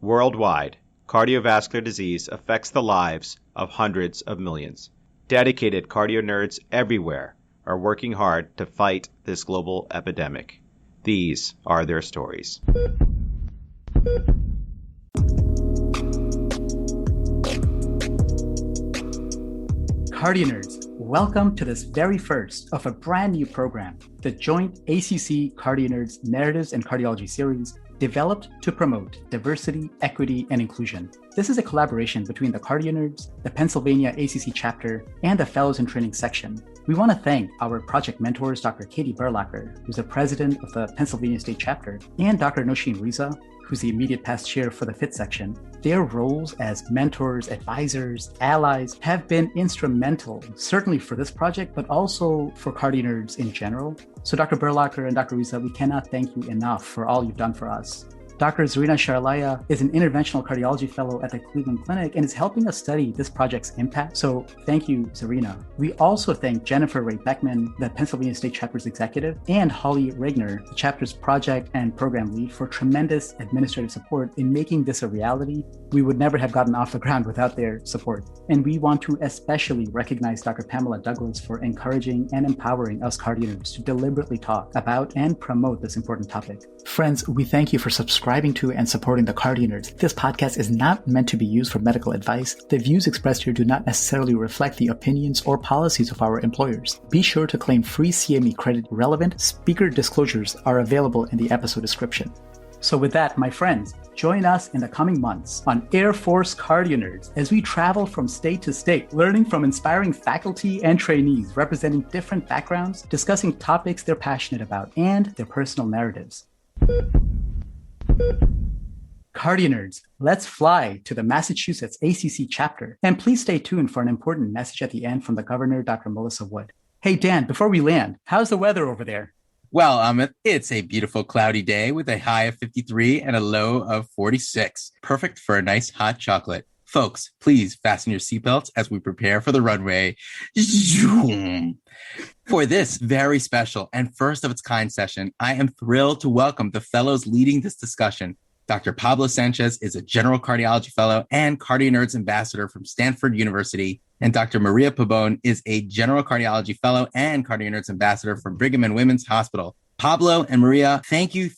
Worldwide, cardiovascular disease affects the lives of hundreds of millions. Dedicated cardio nerds everywhere are working hard to fight this global epidemic. These are their stories. CardioNerds, welcome to this very first of a brand new program, the joint ACC CardioNerds Narratives and Cardiology series, developed to promote diversity, equity, and inclusion. This is a collaboration between the CardioNerds, the Pennsylvania ACC Chapter, and the Fellows in Training section. We want to thank our project mentors, Dr. Katie Berlacher, who's the president of the Pennsylvania State Chapter, and Dr. Nosheen Riza, who's the immediate past chair for the FIT section. Their roles as mentors, advisors, allies have been instrumental, certainly for this project, but also for CardioNerds in general. So Dr. Berlacher and Dr. Riza, we cannot thank you enough for all you've done for us. Dr. Zarina Sharlaya is an interventional cardiology fellow at the Cleveland Clinic and is helping us study this project's impact. So thank you, Zarina. We also thank Jennifer Ray Beckman, the Pennsylvania State Chapter's executive, and Holly Regner, the chapter's project and program lead, for tremendous administrative support in making this a reality. We would never have gotten off the ground without their support. And we want to especially recognize Dr. Pamela Douglas for encouraging and empowering us CardioNerds to deliberately talk about and promote this important topic. Friends, we thank you for subscribing to and supporting the CardioNerds. This podcast is not meant to be used for medical advice. The views expressed here do not necessarily reflect the opinions or policies of our employers. Be sure to claim free CME credit. Relevant speaker disclosures are available in the episode description. So with that, my friends, join us in the coming months on Air Force CardioNerds as we travel from state to state, learning from inspiring faculty and trainees representing different backgrounds, discussing topics they're passionate about and their personal narratives. CardioNerds, let's fly to the Massachusetts ACC Chapter. And please stay tuned for an important message at the end from the Governor, Dr. Malissa Wood. Hey, Dan, before we land, how's the weather over there? Well, Amit, it's a beautiful cloudy day with a high of 53 and a low of 46. Perfect for a nice hot chocolate. Folks, please fasten your seatbelts as we prepare for the runway. For this very special and first of its kind session, I am thrilled to welcome the fellows leading this discussion. Dr. Pablo Sanchez is a general cardiology fellow and CardioNerds Ambassador from Stanford University. And Dr. Maria Pabon is a general cardiology fellow and CardioNerds Ambassador from Brigham and Women's Hospital. Pablo and Maria, thank you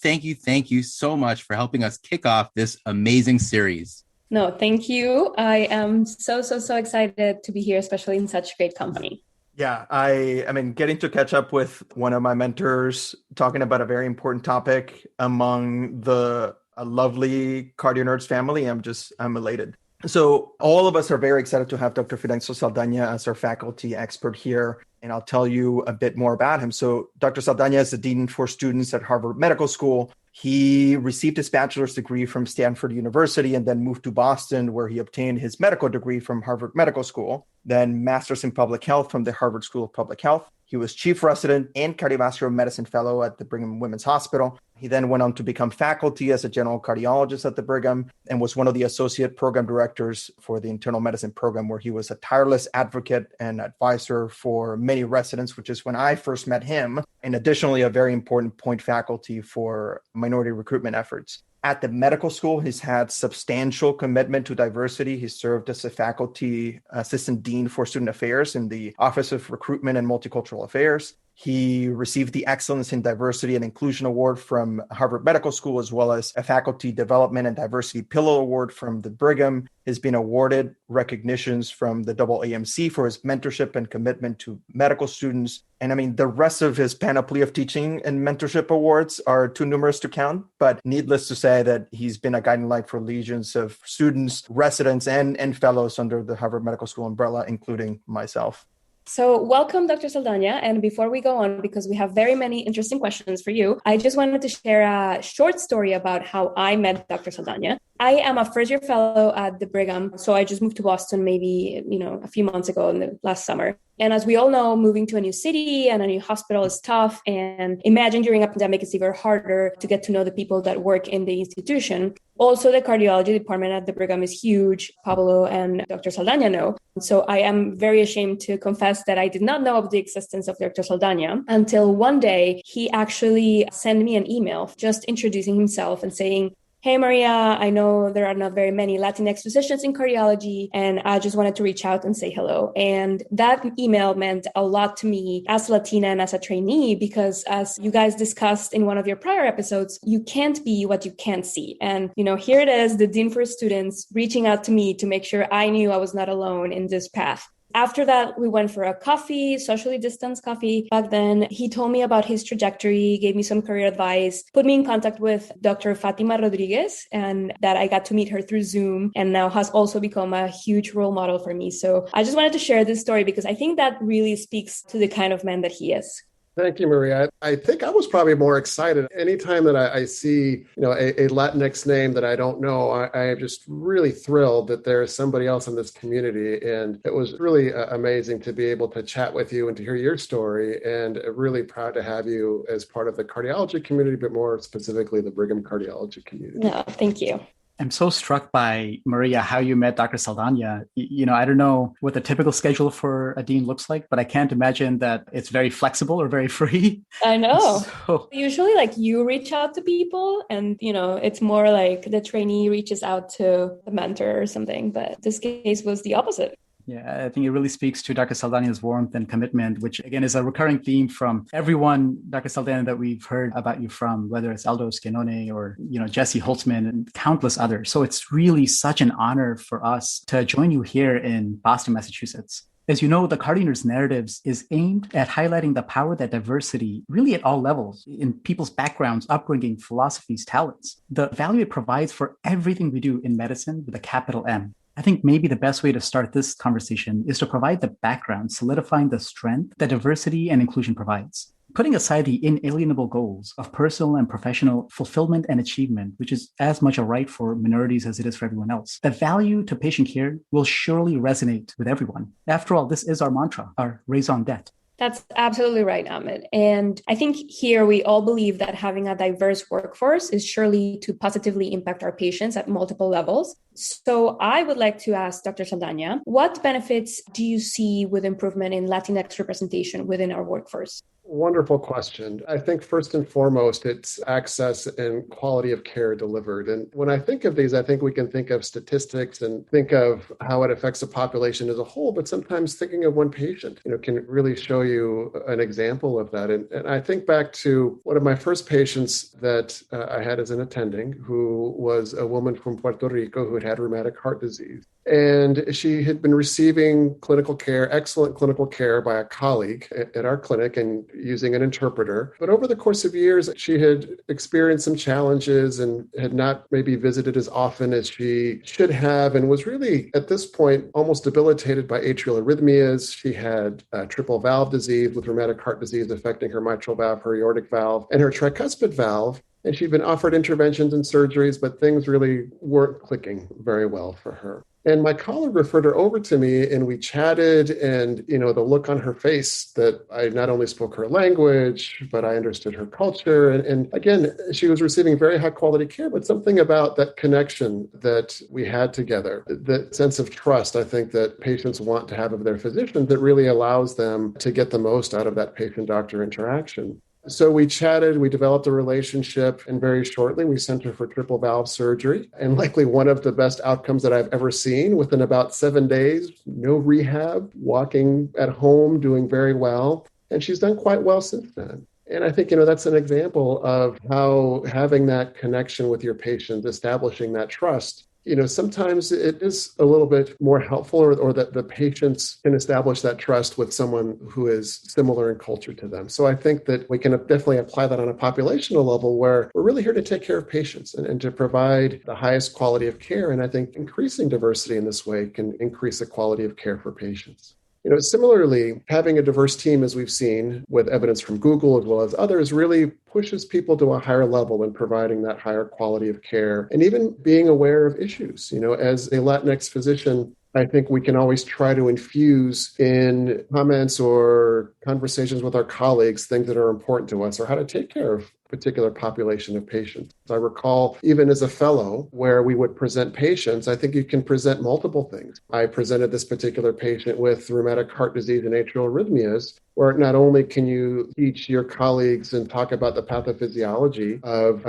so much for helping us kick off this amazing series. No, thank you. I am so excited to be here, especially in such great company. Yeah, I mean, getting to catch up with one of my mentors, talking about a very important topic among the lovely CardioNerds family, I'm elated. So all of us are very excited to have Dr. Fidencio Saldana as our faculty expert here, and I'll tell you a bit more about him. So Dr. Saldana is the Dean for Students at Harvard Medical School. He received his bachelor's degree from Stanford University and then moved to Boston, where he obtained his medical degree from Harvard Medical School, then master's in public health from the Harvard School of Public Health. He was chief resident and cardiovascular medicine fellow at the Brigham and Women's Hospital. He then went on to become faculty as a general cardiologist at the Brigham and was one of the associate program directors for the internal medicine program, where he was a tireless advocate and advisor for many residents, which is when I first met him, and additionally a very important point faculty for minority recruitment efforts. At the medical school, he's had substantial commitment to diversity. He served as a faculty assistant dean for student affairs in the Office of Recruitment and Multicultural Affairs. He received the Excellence in Diversity and Inclusion Award from Harvard Medical School, as well as a Faculty Development and Diversity Pillow Award from the Brigham. He's been awarded recognitions from the AAMC for his mentorship and commitment to medical students. And I mean, the rest of his panoply of teaching and mentorship awards are too numerous to count, but needless to say that he's been a guiding light for legions of students, residents, and fellows under the Harvard Medical School umbrella, including myself. So welcome, Dr. Saldana. And before we go on, because we have very many interesting questions for you, I just wanted to share a short story about how I met Dr. Saldana. I am a first-year fellow at the Brigham. So I just moved to Boston maybe, a few months ago in the last summer. And as we all know, moving to a new city and a new hospital is tough. And imagine during a pandemic, it's even harder to get to know the people that work in the institution. Also, the cardiology department at the Brigham is huge. Pablo and Dr. Saldana know. So I am very ashamed to confess that I did not know of the existence of Dr. Saldana until one day he actually sent me an email just introducing himself and saying, Hey, Maria, I know there are not very many Latinx physicians in cardiology, and I just wanted to reach out and say hello. And that email meant a lot to me as Latina and as a trainee, because as you guys discussed in one of your prior episodes, you can't be what you can't see. And, here it is, the Dean for Students reaching out to me to make sure I knew I was not alone in this path. After that, we went for a coffee, socially distanced coffee. Back then, he told me about his trajectory, gave me some career advice, put me in contact with Dr. Fatima Rodriguez, and that I got to meet her through Zoom, and now has also become a huge role model for me. So I just wanted to share this story because I think that really speaks to the kind of man that he is. Thank you, Maria. I think I was probably more excited. Anytime that I see, a Latinx name that I don't know, I am just really thrilled that there is somebody else in this community. And it was really amazing to be able to chat with you and to hear your story. And really proud to have you as part of the cardiology community, but more specifically the Brigham cardiology community. No, thank you. I'm so struck by, Maria, how you met Dr. Saldana. I don't know what the typical schedule for a dean looks like, but I can't imagine that it's very flexible or very free. I know. Usually, you reach out to people and, it's more like the trainee reaches out to the mentor or something. But this case was the opposite. Yeah, I think it really speaks to Dr. Saldana's warmth and commitment, which again is a recurring theme from everyone, Dr. Saldana, that we've heard about you from, whether it's Aldo Schianone or, Jesse Holtzman and countless others. So it's really such an honor for us to join you here in Boston, Massachusetts. As you know, the CardioNerds Narratives is aimed at highlighting the power that diversity, really at all levels, in people's backgrounds, upbringing, philosophies, talents, the value it provides for everything we do in medicine with a capital M. I think maybe the best way to start this conversation is to provide the background, solidifying the strength that diversity and inclusion provides. Putting aside the inalienable goals of personal and professional fulfillment and achievement, which is as much a right for minorities as it is for everyone else, the value to patient care will surely resonate with everyone. After all, this is our mantra, our raison d'etre. That's absolutely right, Amit. And I think here we all believe that having a diverse workforce is surely to positively impact our patients at multiple levels. So I would like to ask Dr. Saldana, what benefits do you see with improvement in Latinx representation within our workforce? Wonderful question. I think first and foremost, it's access and quality of care delivered. And when I think of these, I think we can think of statistics and think of how it affects the population as a whole, but sometimes thinking of one patient, can really show you an example of that. And I think back to one of my first patients that I had as an attending, who was a woman from Puerto Rico who had rheumatic heart disease. And she had been receiving clinical care, excellent clinical care by a colleague at our clinic and using an interpreter. But over the course of years, she had experienced some challenges and had not maybe visited as often as she should have, and was really at this point almost debilitated by atrial arrhythmias. She had triple valve disease with rheumatic heart disease affecting her mitral valve, her aortic valve, and her tricuspid valve. And she'd been offered interventions and surgeries, but things really weren't clicking very well for her. And my colleague referred her over to me, and we chatted, and, the look on her face that I not only spoke her language, but I understood her culture. And again, she was receiving very high quality care, but something about that connection that we had together, that sense of trust, I think that patients want to have of their physicians, that really allows them to get the most out of that patient-doctor interaction. So we chatted, we developed a relationship, and very shortly we sent her for triple valve surgery, and likely one of the best outcomes that I've ever seen. Within about 7 days, no rehab, walking at home, doing very well. And she's done quite well since then. And I think, that's an example of how having that connection with your patient, establishing that trust, sometimes it is a little bit more helpful or that the patients can establish that trust with someone who is similar in culture to them. So I think that we can definitely apply that on a populational level where we're really here to take care of patients and to provide the highest quality of care. And I think increasing diversity in this way can increase the quality of care for patients. Similarly, having a diverse team, as we've seen with evidence from Google as well as others, really pushes people to a higher level in providing that higher quality of care and even being aware of issues. As a Latinx physician, I think we can always try to infuse in comments or conversations with our colleagues things that are important to us or how to take care of a particular population of patients. I recall even as a fellow where we would present patients, I think you can present multiple things. I presented this particular patient with rheumatic heart disease and atrial arrhythmias, where not only can you teach your colleagues and talk about the pathophysiology of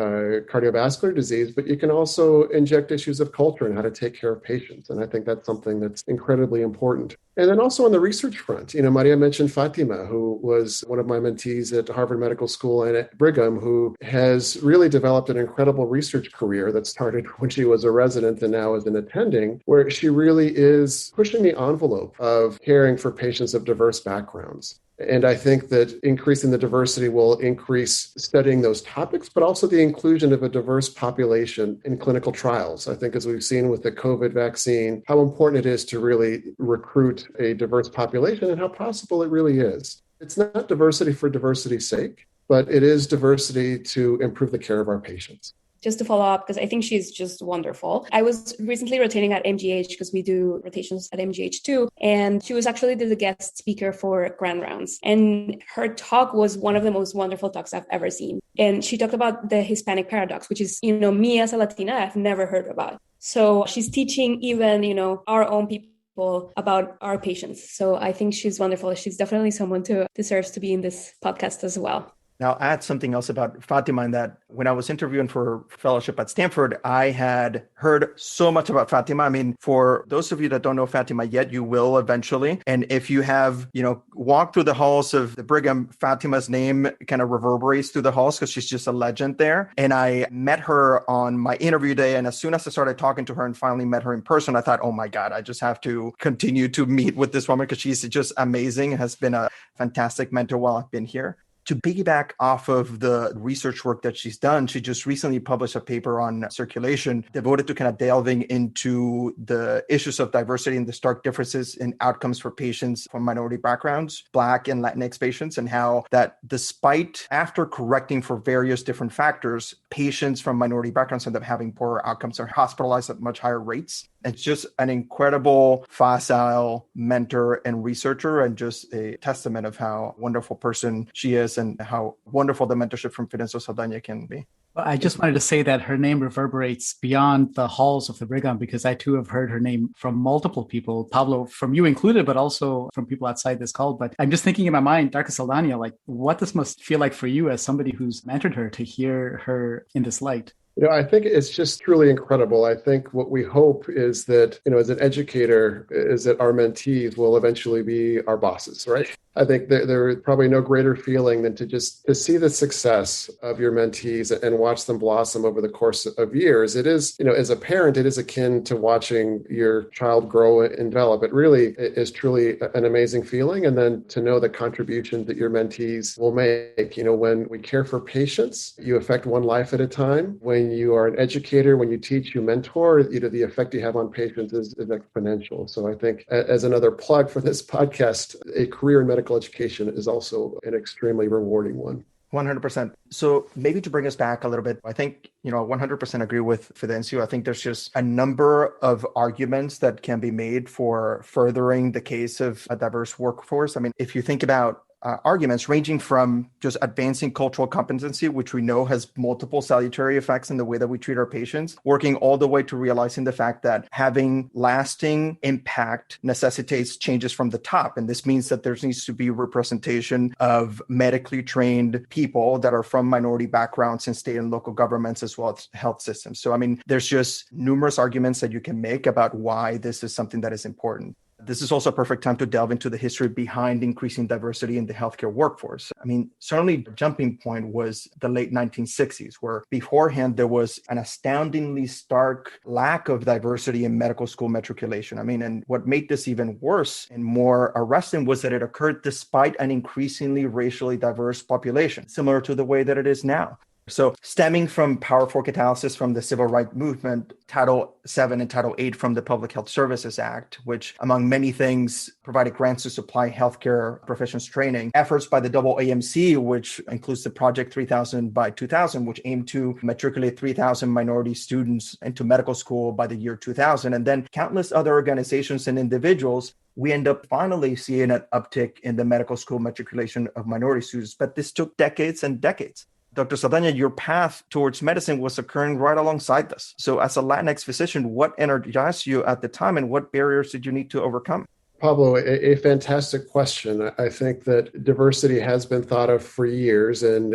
cardiovascular disease, but you can also inject issues of culture and how to take care of patients. And I think that's something that's incredibly important. And then also on the research front, Maria mentioned Fatima, who was one of my mentees at Harvard Medical School and at Brigham, who has really developed an incredible research career that started when she was a resident and now is an attending, where she really is pushing the envelope of caring for patients of diverse backgrounds. And I think that increasing the diversity will increase studying those topics, but also the inclusion of a diverse population in clinical trials. I think as we've seen with the COVID vaccine, how important it is to really recruit a diverse population and how possible it really is. It's not diversity for diversity's sake, but it is diversity to improve the care of our patients. Just to follow up, because I think she's just wonderful. I was recently rotating at MGH because we do rotations at MGH too. And she was actually the guest speaker for Grand Rounds. And her talk was one of the most wonderful talks I've ever seen. And she talked about the Hispanic paradox, which is, me as a Latina, I've never heard about. So she's teaching even, our own people about our patients. So I think she's wonderful. She's definitely someone who deserves to be in this podcast as well. Now, I'll add something else about Fatima in that when I was interviewing for fellowship at Stanford, I had heard so much about Fatima. I mean, for those of you that don't know Fatima yet, you will eventually. And if you have, walked through the halls of the Brigham, Fatima's name kind of reverberates through the halls because she's just a legend there. And I met her on my interview day. And as soon as I started talking to her and finally met her in person, I thought, oh my God, I just have to continue to meet with this woman because she's just amazing, has been a fantastic mentor while I've been here. To piggyback off of the research work that she's done, she just recently published a paper on circulation devoted to kind of delving into the issues of diversity and the stark differences in outcomes for patients from minority backgrounds, Black and Latinx patients, and how that despite after correcting for various different factors, patients from minority backgrounds end up having poorer outcomes, are hospitalized at much higher rates. It's just an incredible facile mentor and researcher, and just a testament of how wonderful person she is and how wonderful the mentorship from Fidencio Saldana can be. Well, I just wanted to say that her name reverberates beyond the halls of the Brigham, because I too have heard her name from multiple people, Pablo, from you included, but also from people outside this call. But I'm just thinking in my mind, Dr. Saldana, like what this must feel like for you as somebody who's mentored her to hear her in this light. I think it's just truly incredible. I think what we hope is that, as an educator, is that our mentees will eventually be our bosses, right? I think there is probably no greater feeling than to see the success of your mentees and watch them blossom over the course of years. It is, as a parent, it is akin to watching your child grow and develop. It really is truly an amazing feeling. And then to know the contribution that your mentees will make, when we care for patients, you affect one life at a time. When you are an educator, when you teach, you mentor, the effect you have on patients is exponential. So I think as another plug for this podcast, a career in medical education is also an extremely rewarding one. 100%. So maybe to bring us back a little bit, I think, 100% agree with Fidencio. I think there's just a number of arguments that can be made for furthering the case of a diverse workforce. I mean, if you think about arguments ranging from just advancing cultural competency, which we know has multiple salutary effects in the way that we treat our patients, working all the way to realizing the fact that having lasting impact necessitates changes from the top. And this means that there needs to be representation of medically trained people that are from minority backgrounds in state and local governments as well as health systems. So, I mean, there's just numerous arguments that you can make about why this is something that is important. This is also a perfect time to delve into the history behind increasing diversity in the healthcare workforce. I mean, certainly the jumping point was the late 1960s, where beforehand there was an astoundingly stark lack of diversity in medical school matriculation. I mean, and what made this even worse and more arresting was that it occurred despite an increasingly racially diverse population, similar to the way that it is now. So stemming from powerful catalysis from the civil rights movement, Title VII and Title VIII from the Public Health Services Act, which among many things provided grants to supply healthcare professions training, efforts by the AAMC, which includes the Project 3000 by 2000, which aimed to matriculate 3,000 minority students into medical school by the year 2000, and then countless other organizations and individuals, we end up finally seeing an uptick in the medical school matriculation of minority students. But this took decades and decades. Dr. Saldana, your path towards medicine was occurring right alongside this. So as a Latinx physician, what energized you at the time and what barriers did you need to overcome? Pablo, a fantastic question. I think that diversity has been thought of for years, and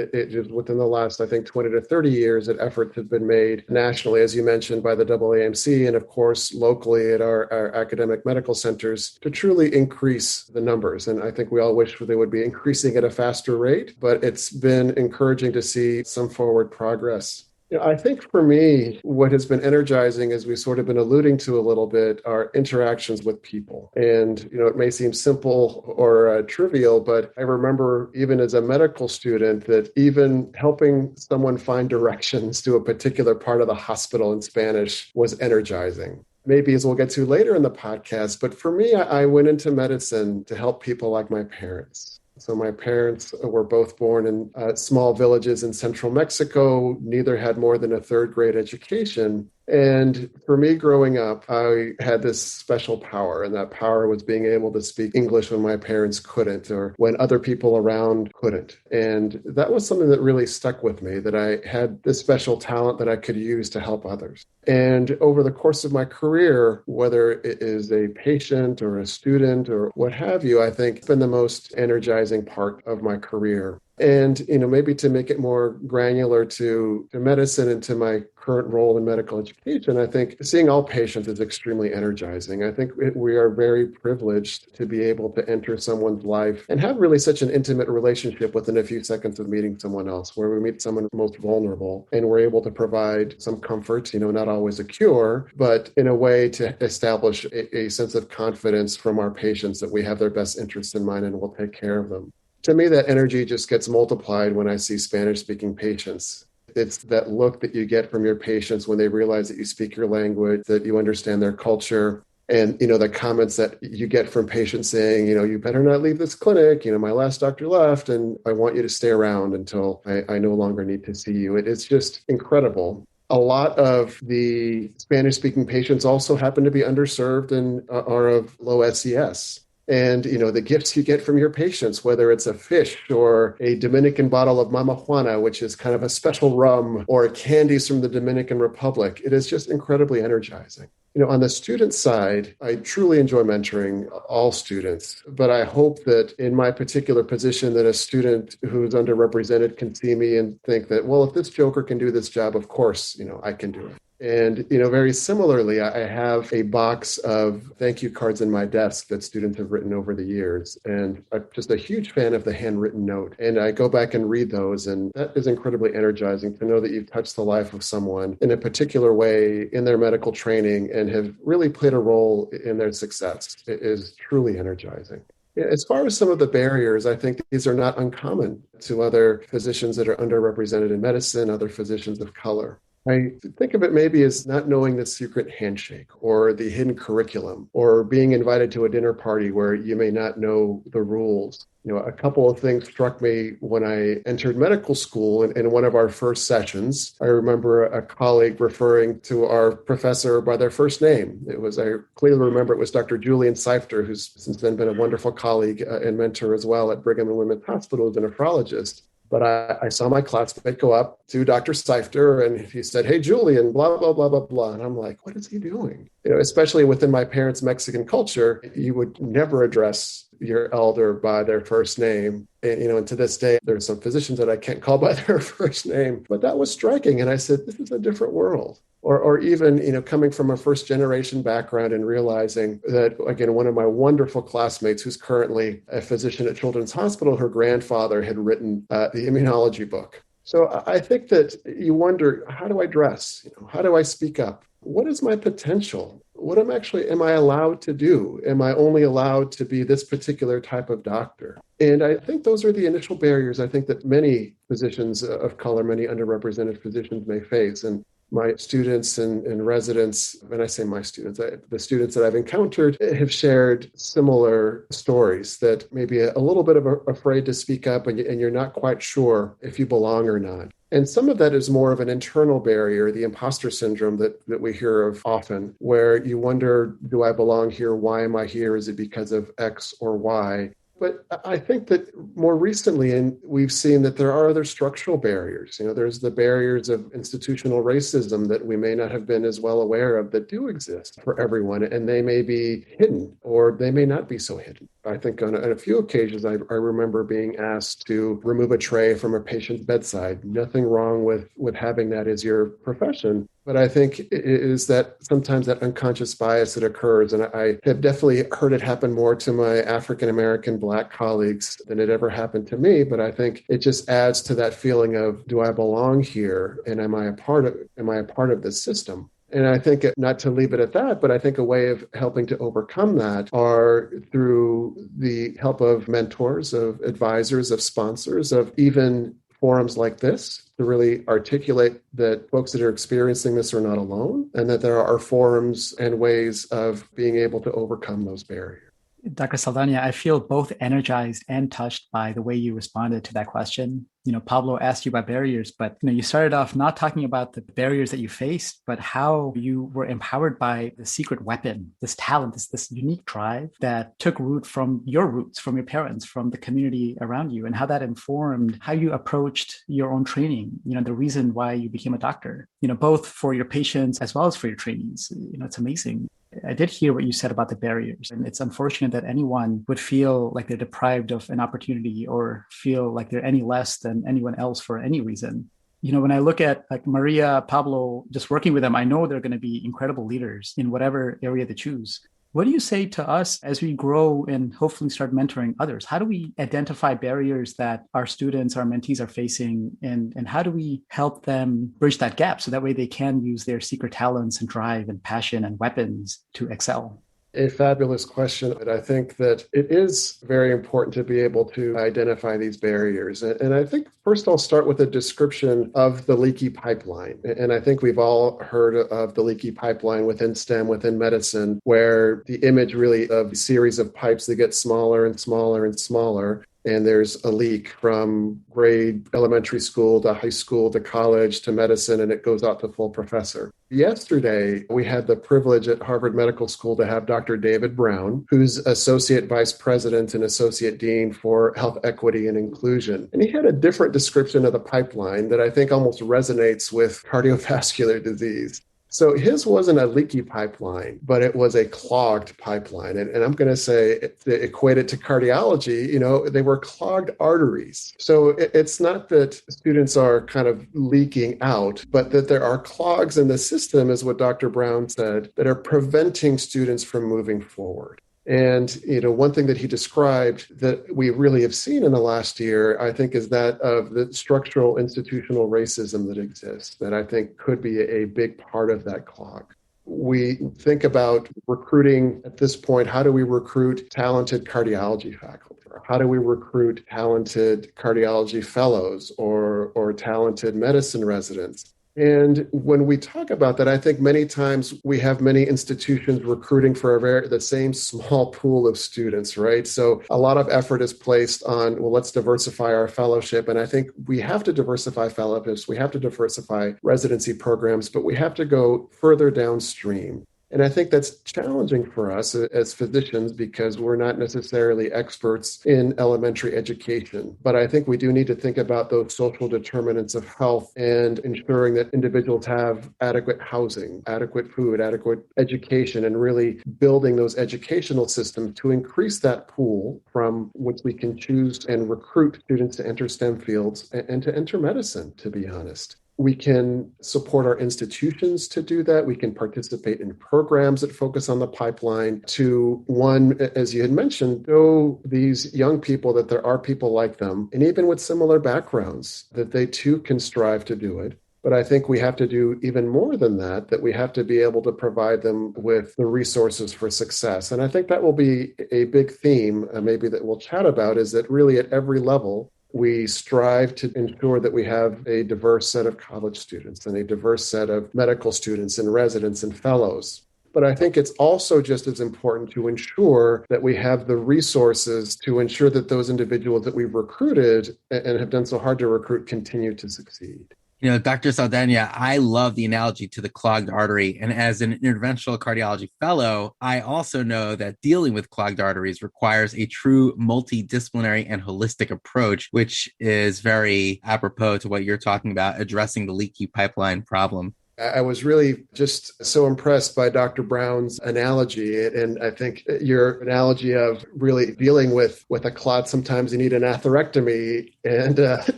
within the last, I think, 20 to 30 years, that efforts have been made nationally, as you mentioned, by the AAMC, and of course, locally at our academic medical centers to truly increase the numbers. And I think we all wish they would be increasing at a faster rate, but it's been encouraging to see some forward progress. I think for me, what has been energizing, as we've sort of been alluding to a little bit, are interactions with people. And, it may seem simple or trivial, but I remember even as a medical student that even helping someone find directions to a particular part of the hospital in Spanish was energizing. Maybe as we'll get to later in the podcast, but for me, I went into medicine to help people like my parents. So my parents were both born in small villages in central Mexico. Neither had more than a third grade education. And for me growing up, I had this special power, and that power was being able to speak English when my parents couldn't, or when other people around couldn't. And that was something that really stuck with me, that I had this special talent that I could use to help others. And over the course of my career, whether it is a patient or a student or what have you, I think it's been the most energizing part of my career. And, maybe to make it more granular to medicine and to my current role in medical education, I think seeing all patients is extremely energizing. I think we are very privileged to be able to enter someone's life and have really such an intimate relationship within a few seconds of meeting someone else, where we meet someone most vulnerable and we're able to provide some comfort, not always a cure, but in a way to establish a sense of confidence from our patients that we have their best interests in mind and will take care of them. To me, that energy just gets multiplied when I see Spanish-speaking patients. It's that look that you get from your patients when they realize that you speak your language, that you understand their culture, and, the comments that you get from patients saying, you better not leave this clinic. My last doctor left, and I want you to stay around until I no longer need to see you. It's just incredible. A lot of the Spanish-speaking patients also happen to be underserved and are of low SES. And, the gifts you get from your patients, whether it's a fish or a Dominican bottle of Mama Juana, which is kind of a special rum, or candies from the Dominican Republic, it is just incredibly energizing. On the student side, I truly enjoy mentoring all students, but I hope that in my particular position that a student who's underrepresented can see me and think that, well, if this joker can do this job, of course, I can do it. And, very similarly, I have a box of thank you cards in my desk that students have written over the years. And I'm just a huge fan of the handwritten note. And I go back and read those. And that is incredibly energizing to know that you've touched the life of someone in a particular way in their medical training and have really played a role in their success. It is truly energizing. As far as some of the barriers, I think these are not uncommon to other physicians that are underrepresented in medicine, other physicians of color. I think of it maybe as not knowing the secret handshake or the hidden curriculum or being invited to a dinner party where you may not know the rules. A couple of things struck me when I entered medical school in one of our first sessions. I remember a colleague referring to our professor by their first name. I clearly remember it was Dr. Julian Seifter, who's since then been a wonderful colleague and mentor as well at Brigham and Women's Hospital, who's a nephrologist. But I saw my classmate go up to Dr. Seifter and he said, "Hey, Julian, blah, blah, blah, blah, blah." And I'm like, what is he doing? Especially within my parents' Mexican culture, you would never address your elder by their first name. And to this day, there's some physicians that I can't call by their first name. But that was striking. And I said, this is a different world. Or even, coming from a first generation background and realizing that, again, one of my wonderful classmates who's currently a physician at Children's Hospital, her grandfather had written the immunology book. So I think that you wonder, how do I dress? How do I speak up? What is my potential? What am I allowed to do? Am I only allowed to be this particular type of doctor? And I think those are the initial barriers I think that many physicians of color, many underrepresented physicians may face. And my students and residents, when I say my students, the students that I've encountered have shared similar stories that maybe a little bit of afraid to speak up and you're not quite sure if you belong or not. And some of that is more of an internal barrier, the imposter syndrome that we hear of often, where you wonder, do I belong here? Why am I here? Is it because of X or Y? But I think that more recently, and we've seen that there are other structural barriers. There's the barriers of institutional racism that we may not have been as well aware of that do exist for everyone, and they may be hidden or they may not be so hidden. I think on a few occasions, I remember being asked to remove a tray from a patient's bedside. Nothing wrong with having that as your profession. But I think it is that sometimes that unconscious bias that occurs, and I have definitely heard it happen more to my African-American Black colleagues than it ever happened to me. But I think it just adds to that feeling of, do I belong here? And am I a part of this system? And I think, not to leave it at that, but I think a way of helping to overcome that are through the help of mentors, of advisors, of sponsors, of even forums like this to really articulate that folks that are experiencing this are not alone, and that there are forums and ways of being able to overcome those barriers. Dr. Saldana, I feel both energized and touched by the way you responded to that question. Pablo asked you about barriers, but you started off not talking about the barriers that you faced, but how you were empowered by the secret weapon, this talent, this unique drive that took root from your roots, from your parents, from the community around you, and how that informed how you approached your own training. The reason why you became a doctor, both for your patients as well as for your trainees. It's amazing. I did hear what you said about the barriers, and it's unfortunate that anyone would feel like they're deprived of an opportunity or feel like they're any less than anyone else for any reason. When I look at like Maria, Pablo, just working with them, I know they're going to be incredible leaders in whatever area they choose. What do you say to us as we grow and hopefully start mentoring others? How do we identify barriers that our students, our mentees are facing, and how do we help them bridge that gap so that way they can use their secret talents and drive and passion and weapons to excel? A fabulous question. And I think that it is very important to be able to identify these barriers. And I think first I'll start with a description of the leaky pipeline. And I think we've all heard of the leaky pipeline within STEM, within medicine, where the image really of a series of pipes that get smaller and smaller and smaller. And there's a leak from grade elementary school to high school to college to medicine, and it goes out to full professor. Yesterday, we had the privilege at Harvard Medical School to have Dr. David Brown, who's Associate Vice President and Associate Dean for Health Equity and Inclusion. And he had a different description of the pipeline that I think almost resonates with cardiovascular disease. So his wasn't a leaky pipeline, but it was a clogged pipeline. And I'm going to say, to equate it to cardiology, they were clogged arteries. So it's not that students are kind of leaking out, but that there are clogs in the system, is what Dr. Brown said, that are preventing students from moving forward. And, one thing that he described that we really have seen in the last year, I think, is that of the structural institutional racism that exists, that I think could be a big part of that clog. We think about recruiting at this point. How do we recruit talented cardiology faculty? How do we recruit talented cardiology fellows or talented medicine residents? And when we talk about that, I think many times we have many institutions recruiting for the same small pool of students, right? So a lot of effort is placed on, well, let's diversify our fellowship. And I think we have to diversify fellowships, we have to diversify residency programs, but we have to go further downstream. And I think that's challenging for us as physicians because we're not necessarily experts in elementary education. But I think we do need to think about those social determinants of health and ensuring that individuals have adequate housing, adequate food, adequate education, and really building those educational systems to increase that pool from which we can choose and recruit students to enter STEM fields and to enter medicine, to be honest. We can support our institutions to do that. We can participate in programs that focus on the pipeline to, one, as you had mentioned, show these young people that there are people like them, and even with similar backgrounds, that they too can strive to do it. But I think we have to do even more than that we have to be able to provide them with the resources for success. And I think that will be a big theme, maybe that we'll chat about, is that really at every level, we strive to ensure that we have a diverse set of college students and a diverse set of medical students and residents and fellows. But I think it's also just as important to ensure that we have the resources to ensure that those individuals that we've recruited and have done so hard to recruit continue to succeed. Dr. Saldana, I love the analogy to the clogged artery. And as an interventional cardiology fellow, I also know that dealing with clogged arteries requires a true multidisciplinary and holistic approach, which is very apropos to what you're talking about, addressing the leaky pipeline problem. I was really just so impressed by Dr. Brown's analogy. And I think your analogy of really dealing with a clot, sometimes you need an atherectomy and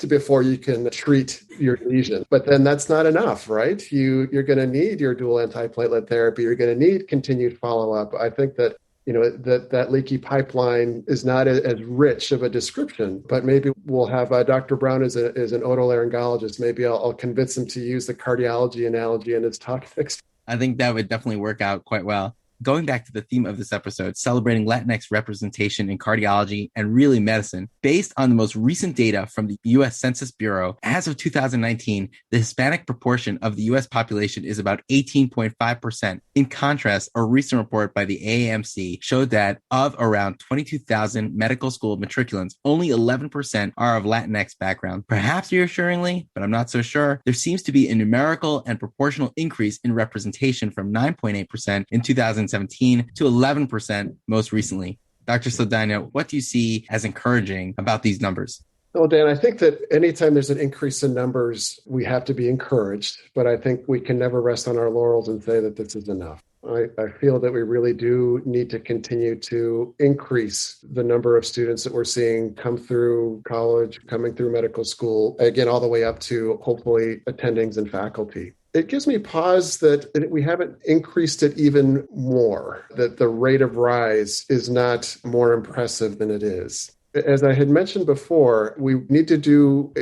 before you can treat your lesion. But then that's not enough, right? You're going to need your dual antiplatelet therapy. You're going to need continued follow-up. I think that that leaky pipeline is not as rich of a description, but maybe we'll have Dr. Brown as an otolaryngologist. Maybe I'll convince him to use the cardiology analogy in his talk next. I think that would definitely work out quite well. Going back to the theme of this episode, celebrating LatinX representation in cardiology and really medicine, based on the most recent data from the U.S. Census Bureau, as of 2019, the Hispanic proportion of the U.S. population is about 18.5%. In contrast, a recent report by the AAMC showed that of around 22,000 medical school matriculants, only 11% are of Latinx background. Perhaps reassuringly, but I'm not so sure, there seems to be a numerical and proportional increase in representation from 9.8% in 2017 to 11% most recently. Dr. Saldana, what do you see as encouraging about these numbers? Well, Dan, I think that anytime there's an increase in numbers, we have to be encouraged, but I think we can never rest on our laurels and say that this is enough. I feel that we really do need to continue to increase the number of students that we're seeing come through college, coming through medical school, again, all the way up to hopefully attendings and faculty. It gives me pause that we haven't increased it even more, that the rate of rise is not more impressive than it is. As I had mentioned before, we need to do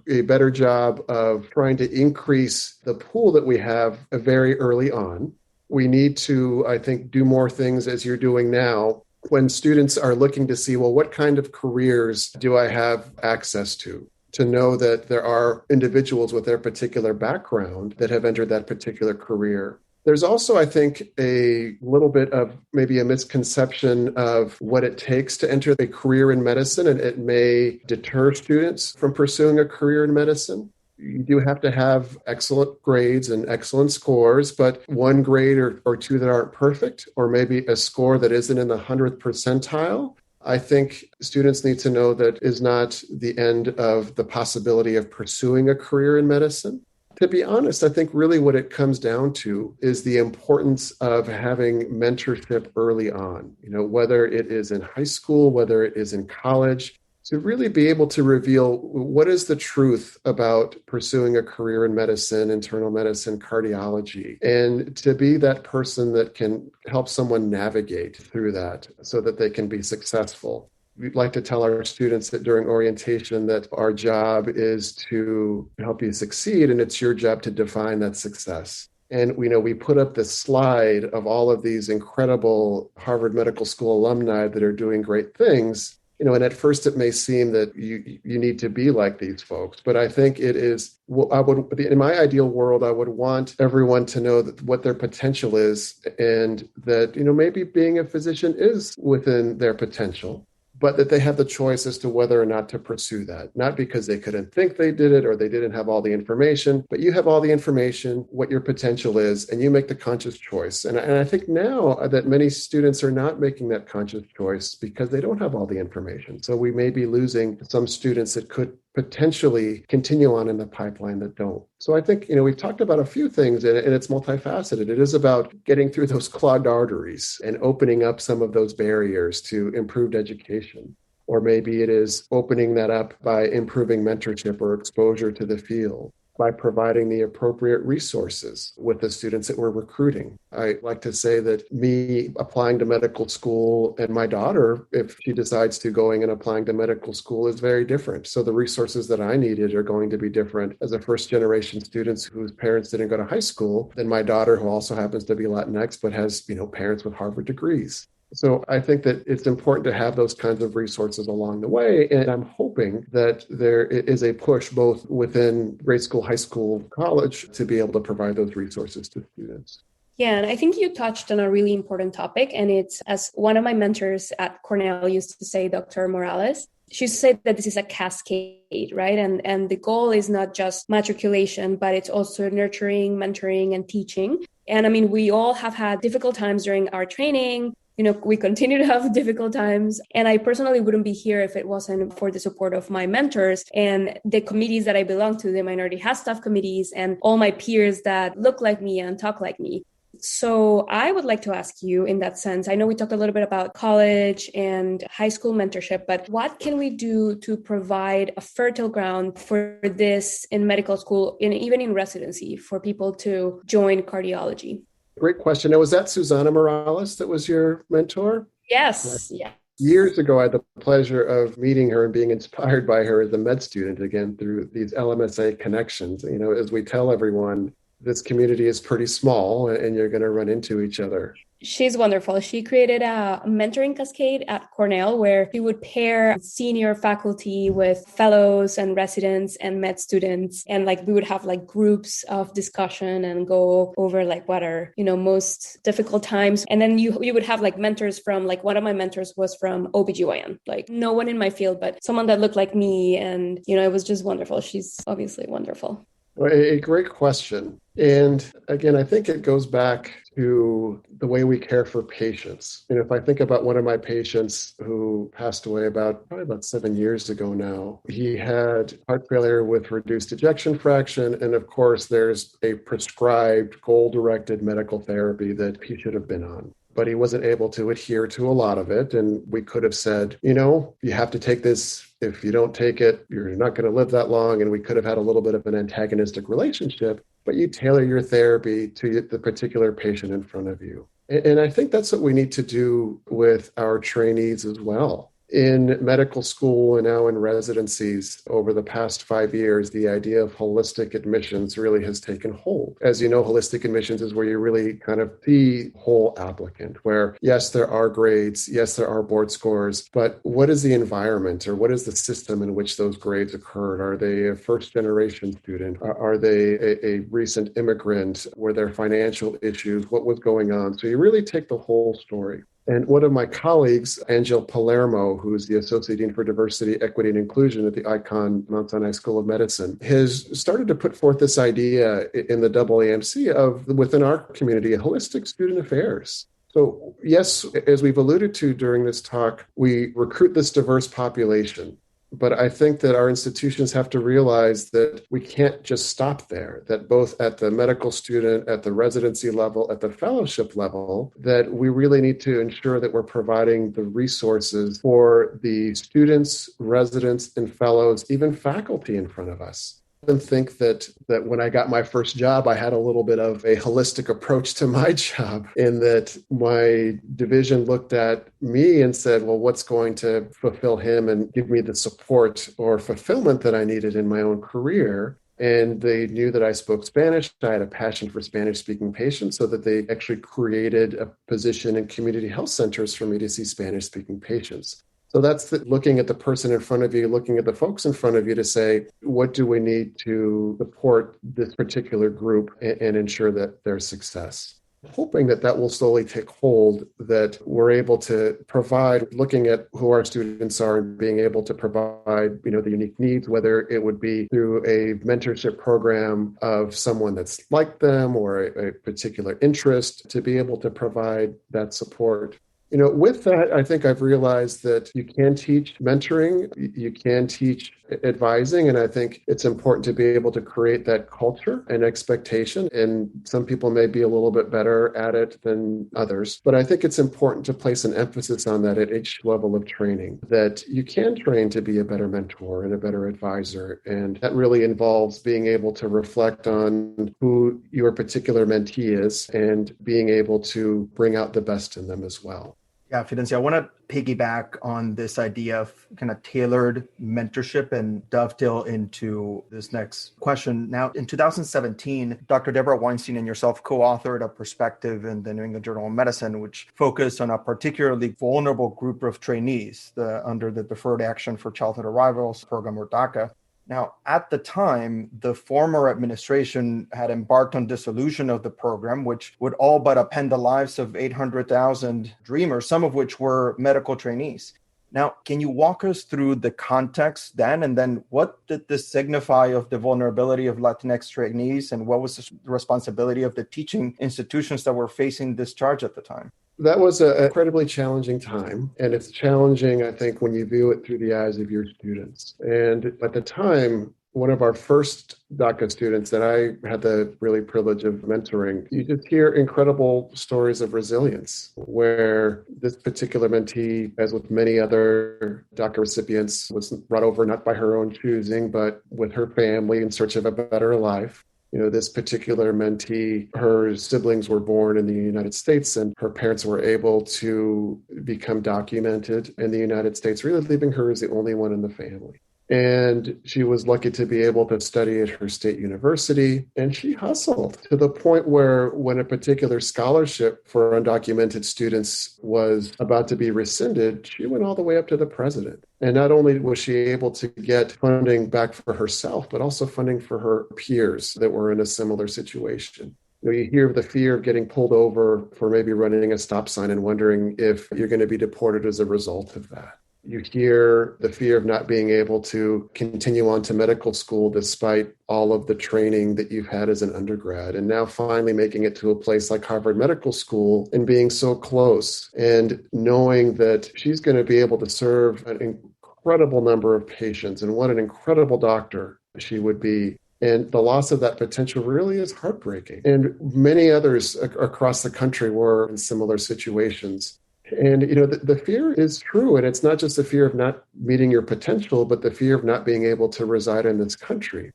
a better job of trying to increase the pool that we have very early on. We need to, I think, do more things as you're doing now when students are looking to see, well, what kind of careers do I have access to know that there are individuals with their particular background that have entered that particular career. There's also, I think, a little bit of maybe a misconception of what it takes to enter a career in medicine, and it may deter students from pursuing a career in medicine. You do have to have excellent grades and excellent scores, but one grade or two that aren't perfect, or maybe a score that isn't in the 100th percentile, I think students need to know that is not the end of the possibility of pursuing a career in medicine. To be honest, I think really what it comes down to is the importance of having mentorship early on, whether it is in high school, whether it is in college, to really be able to reveal what is the truth about pursuing a career in medicine, internal medicine, cardiology, and to be that person that can help someone navigate through that so that they can be successful. We'd like to tell our students that during orientation that our job is to help you succeed, and it's your job to define that success. And we put up this slide of all of these incredible Harvard Medical School alumni that are doing great things. And at first it may seem that you need to be like these folks, but I think it is, in my ideal world, I would want everyone to know that what their potential is, and that, maybe being a physician is within their potential, but that they have the choice as to whether or not to pursue that. Not because they couldn't think they did it or they didn't have all the information, but you have all the information, what your potential is, and you make the conscious choice. And I think now that many students are not making that conscious choice because they don't have all the information. So we may be losing some students that could potentially continue on in the pipeline that don't. So I think, we've talked about a few things, and it's multifaceted. It is about getting through those clogged arteries and opening up some of those barriers to improved education. Or maybe it is opening that up by improving mentorship or exposure to the field, by providing the appropriate resources with the students that we're recruiting. I like to say that me applying to medical school and my daughter, if she decides to going and applying to medical school, is very different. So the resources that I needed are going to be different as a first generation student whose parents didn't go to high school than my daughter, who also happens to be Latinx, but has, parents with Harvard degrees. So I think that it's important to have those kinds of resources along the way. And I'm hoping that there is a push both within grade school, high school, college to be able to provide those resources to students. Yeah, and I think you touched on a really important topic. And it's, as one of my mentors at Cornell used to say, Dr. Morales, She said that this is a cascade, right? And the goal is not just matriculation, but it's also nurturing, mentoring, and teaching. And I mean, we all have had difficult times during our training. We continue to have difficult times. And I personally wouldn't be here if it wasn't for the support of my mentors and the committees that I belong to, the minority health staff committees, and all my peers that look like me and talk like me. So I would like to ask you in that sense, I know we talked a little bit about college and high school mentorship, but what can we do to provide a fertile ground for this in medical school and even in residency for people to join cardiology? Great question. Now, was that Susana Morales that was your mentor? Yes. Yeah. Years ago, I had the pleasure of meeting her and being inspired by her as a med student, again, through these LMSA connections. As we tell everyone, this community is pretty small and you're going to run into each other. She's wonderful. She created a mentoring cascade at Cornell where she would pair senior faculty with fellows and residents and med students. And we would have groups of discussion and go over what are, most difficult times. And then you would have mentors from one of my mentors was from OBGYN, no one in my field, but someone that looked like me. And, it was just wonderful. She's obviously wonderful. Well, a great question. And again, I think it goes back to the way we care for patients. If I think about one of my patients who passed away probably about 7 years ago now, he had heart failure with reduced ejection fraction. And of course, there's a prescribed goal-directed medical therapy that he should have been on. But he wasn't able to adhere to a lot of it. And we could have said, you have to take this. If you don't take it, you're not going to live that long. And we could have had a little bit of an antagonistic relationship, but you tailor your therapy to the particular patient in front of you. And I think that's what we need to do with our trainees as well. In medical school and now in residencies over the past 5 years, the idea of holistic admissions really has taken hold. As you know, holistic admissions is where you really kind of the whole applicant, where yes, there are grades, yes, there are board scores, but what is the environment or what is the system in which those grades occurred? Are they a first generation student? Are they a recent immigrant? Were there financial issues? What was going on? So you really take the whole story. And one of my colleagues, Angel Palermo, who's the Associate Dean for Diversity, Equity, and Inclusion at the Icahn Mount Sinai School of Medicine, has started to put forth this idea in the AAMC of, within our community, holistic student affairs. So yes, as we've alluded to during this talk, we recruit this diverse population. But I think that our institutions have to realize that we can't just stop there, that both at the medical student, at the residency level, at the fellowship level, that we really need to ensure that we're providing the resources for the students, residents, and fellows, even faculty in front of us. I think that when I got my first job, I had a little bit of a holistic approach to my job in that my division looked at me and said, well, what's going to fulfill him and give me the support or fulfillment that I needed in my own career? And they knew that I spoke Spanish. I had a passion for Spanish-speaking patients, so that they actually created a position in community health centers for me to see Spanish-speaking patients. So that's looking at the person in front of you, looking at the folks in front of you to say, what do we need to support this particular group and ensure that their success? Hoping that will slowly take hold, that we're able to provide, looking at who our students are and being able to provide, the unique needs, whether it would be through a mentorship program of someone that's like them or a particular interest, to be able to provide that support. With that, I think I've realized that you can teach mentoring, you can teach advising, and I think it's important to be able to create that culture and expectation. And some people may be a little bit better at it than others, but I think it's important to place an emphasis on that at each level of training, that you can train to be a better mentor and a better advisor. And that really involves being able to reflect on who your particular mentee is and being able to bring out the best in them as well. Yeah, Fidencio, I want to piggyback on this idea of kind of tailored mentorship and dovetail into this next question. Now, in 2017, Dr. Deborah Weinstein and yourself co-authored a perspective in the New England Journal of Medicine, which focused on a particularly vulnerable group of trainees under the Deferred Action for Childhood Arrivals program, or DACA. Now, at the time, the former administration had embarked on dissolution of the program, which would all but upend the lives of 800,000 dreamers, some of which were medical trainees. Now, can you walk us through the context then? And then what did this signify of the vulnerability of LatinX trainees? And what was the responsibility of the teaching institutions that were facing this charge at the time? That was an incredibly challenging time. And it's challenging, I think, when you view it through the eyes of your students. And at the time, one of our first DACA students that I had the really privilege of mentoring, you just hear incredible stories of resilience where this particular mentee, as with many other DACA recipients, was run over not by her own choosing, but with her family in search of a better life. This particular mentee, her siblings were born in the United States and her parents were able to become documented in the United States, really leaving her as the only one in the family. And she was lucky to be able to study at her state university. And she hustled to the point where when a particular scholarship for undocumented students was about to be rescinded, she went all the way up to the president. And not only was she able to get funding back for herself, but also funding for her peers that were in a similar situation. You hear of the fear of getting pulled over for maybe running a stop sign and wondering if you're going to be deported as a result of that. You hear the fear of not being able to continue on to medical school despite all of the training that you've had as an undergrad, and now finally making it to a place like Harvard Medical School and being so close and knowing that she's going to be able to serve an incredible number of patients, and what an incredible doctor she would be. And the loss of that potential really is heartbreaking. And many others across the country were in similar situations. And, the fear is true. And it's not just the fear of not meeting your potential, but the fear of not being able to reside in this country.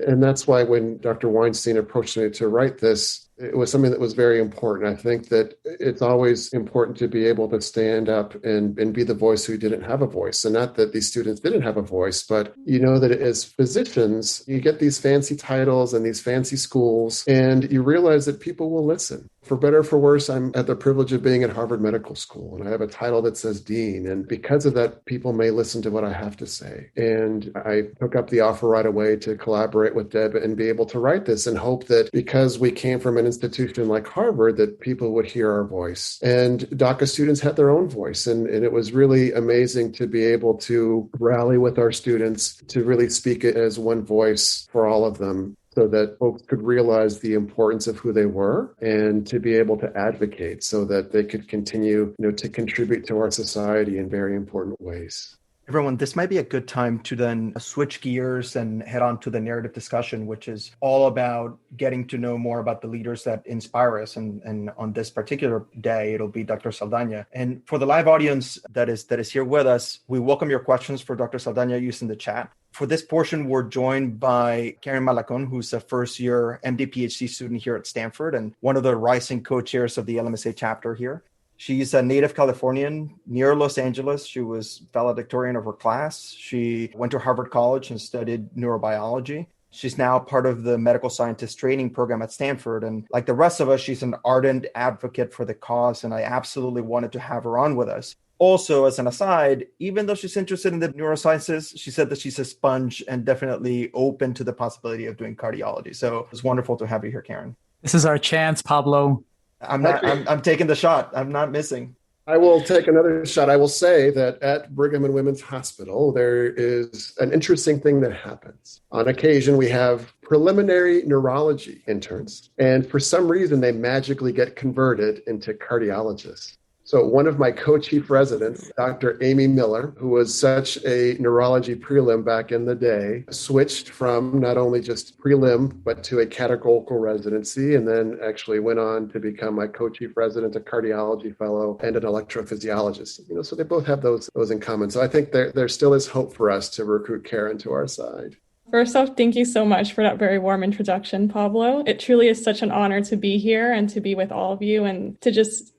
And that's why when Dr. Weinstein approached me to write this, it was something that was very important. I think that it's always important to be able to stand up and be the voice who didn't have a voice. And not that these students didn't have a voice, but that as physicians, you get these fancy titles and these fancy schools, and you realize that people will listen. For better or for worse, I'm at the privilege of being at Harvard Medical School, and I have a title that says dean. And because of that, people may listen to what I have to say. And I took up the offer right away to collaborate with Deb and be able to write this, and hope that because we came from an institution like Harvard, that people would hear our voice. And DACA students had their own voice. And it was really amazing to be able to rally with our students to really speak it as one voice for all of them, so that folks could realize the importance of who they were and to be able to advocate so that they could continue, to contribute to our society in very important ways. Everyone, this might be a good time to then switch gears and head on to the narrative discussion, which is all about getting to know more about the leaders that inspire us. And on this particular day, it'll be Dr. Saldana. And for the live audience that is here with us, we welcome your questions for Dr. Saldana using the chat. For this portion, we're joined by Karen Malacon, who's a first-year MD PhD student here at Stanford and one of the rising co-chairs of the LMSA chapter here. She's a native Californian near Los Angeles. She was valedictorian of her class. She went to Harvard College and studied neurobiology. She's now part of the medical scientist training program at Stanford. And like the rest of us, she's an ardent advocate for the cause. And I absolutely wanted to have her on with us. Also, as an aside, even though she's interested in the neurosciences, she said that she's a sponge and definitely open to the possibility of doing cardiology. So it's wonderful to have you here, Karen. This is our chance, Pablo. I'm taking the shot. I'm not missing. I will take another shot. I will say that at Brigham and Women's Hospital, there is an interesting thing that happens. On occasion, we have preliminary neurology interns, and for some reason, they magically get converted into cardiologists. So one of my co-chief residents, Dr. Amy Miller, who was such a neurology prelim back in the day, switched from not only just prelim, but to a categorical residency, and then actually went on to become my co-chief resident, a cardiology fellow, and an electrophysiologist. So they both have those in common. So I think there still is hope for us to recruit Karen to our side. First off, thank you so much for that very warm introduction, Pablo. It truly is such an honor to be here and to be with all of you, and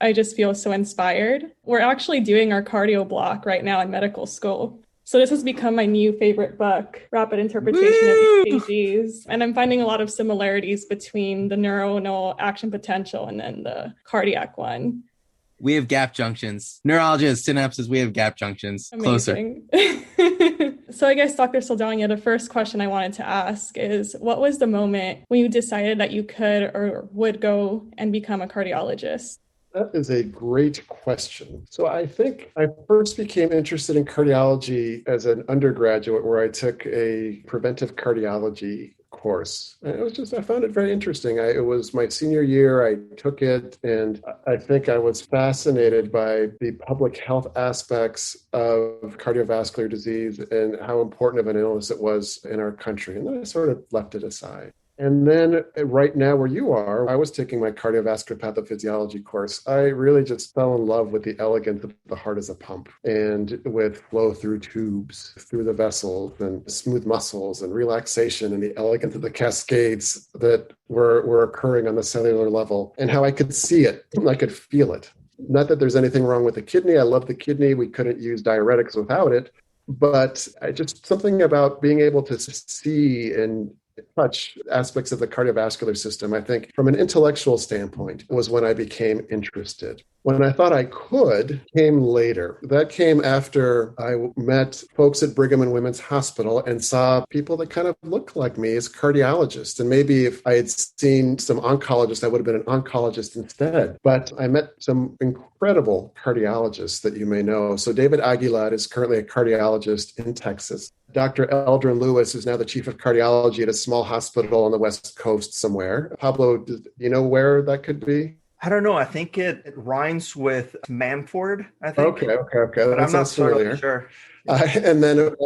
I just feel so inspired. We're actually doing our cardio block right now in medical school. So this has become my new favorite book, Rapid Interpretation of EKGs. And I'm finding a lot of similarities between the neuronal action potential and then the cardiac one. We have gap junctions. Neurologists, synapses, we have gap junctions. Amazing. Closer. So I guess, Dr. Saldana, the first question I wanted to ask is, what was the moment when you decided that you could or would go and become a cardiologist? That is a great question. So I think I first became interested in cardiology as an undergraduate, where I took a preventive cardiology course. And I found it very interesting. It was my senior year. I took it, and I think I was fascinated by the public health aspects of cardiovascular disease and how important of an illness it was in our country. And then I sort of left it aside. And then right now where you are, I was taking my cardiovascular pathophysiology course. I really just fell in love with the elegance of the heart as a pump and with flow through tubes, through the vessels and smooth muscles and relaxation and the elegance of the cascades that were occurring on the cellular level and how I could see it, I could feel it. Not that there's anything wrong with the kidney. I love the kidney. We couldn't use diuretics without it. But just something about being able to see and touch aspects of the cardiovascular system, I think from an intellectual standpoint, was when I became interested. When I thought I could came later. That came after I met folks at Brigham and Women's Hospital and saw people that kind of looked like me as cardiologists. And maybe if I had seen some oncologists, I would have been an oncologist instead. But I met some incredible cardiologists that you may know. So David Aguilar is currently a cardiologist in Texas. Dr. Eldrin Lewis is now the chief of cardiology at a small hospital on the West Coast somewhere. Pablo, do you know where that could be? I don't know. I think it rhymes with Manford, I think. Okay. But I'm not totally sure. And then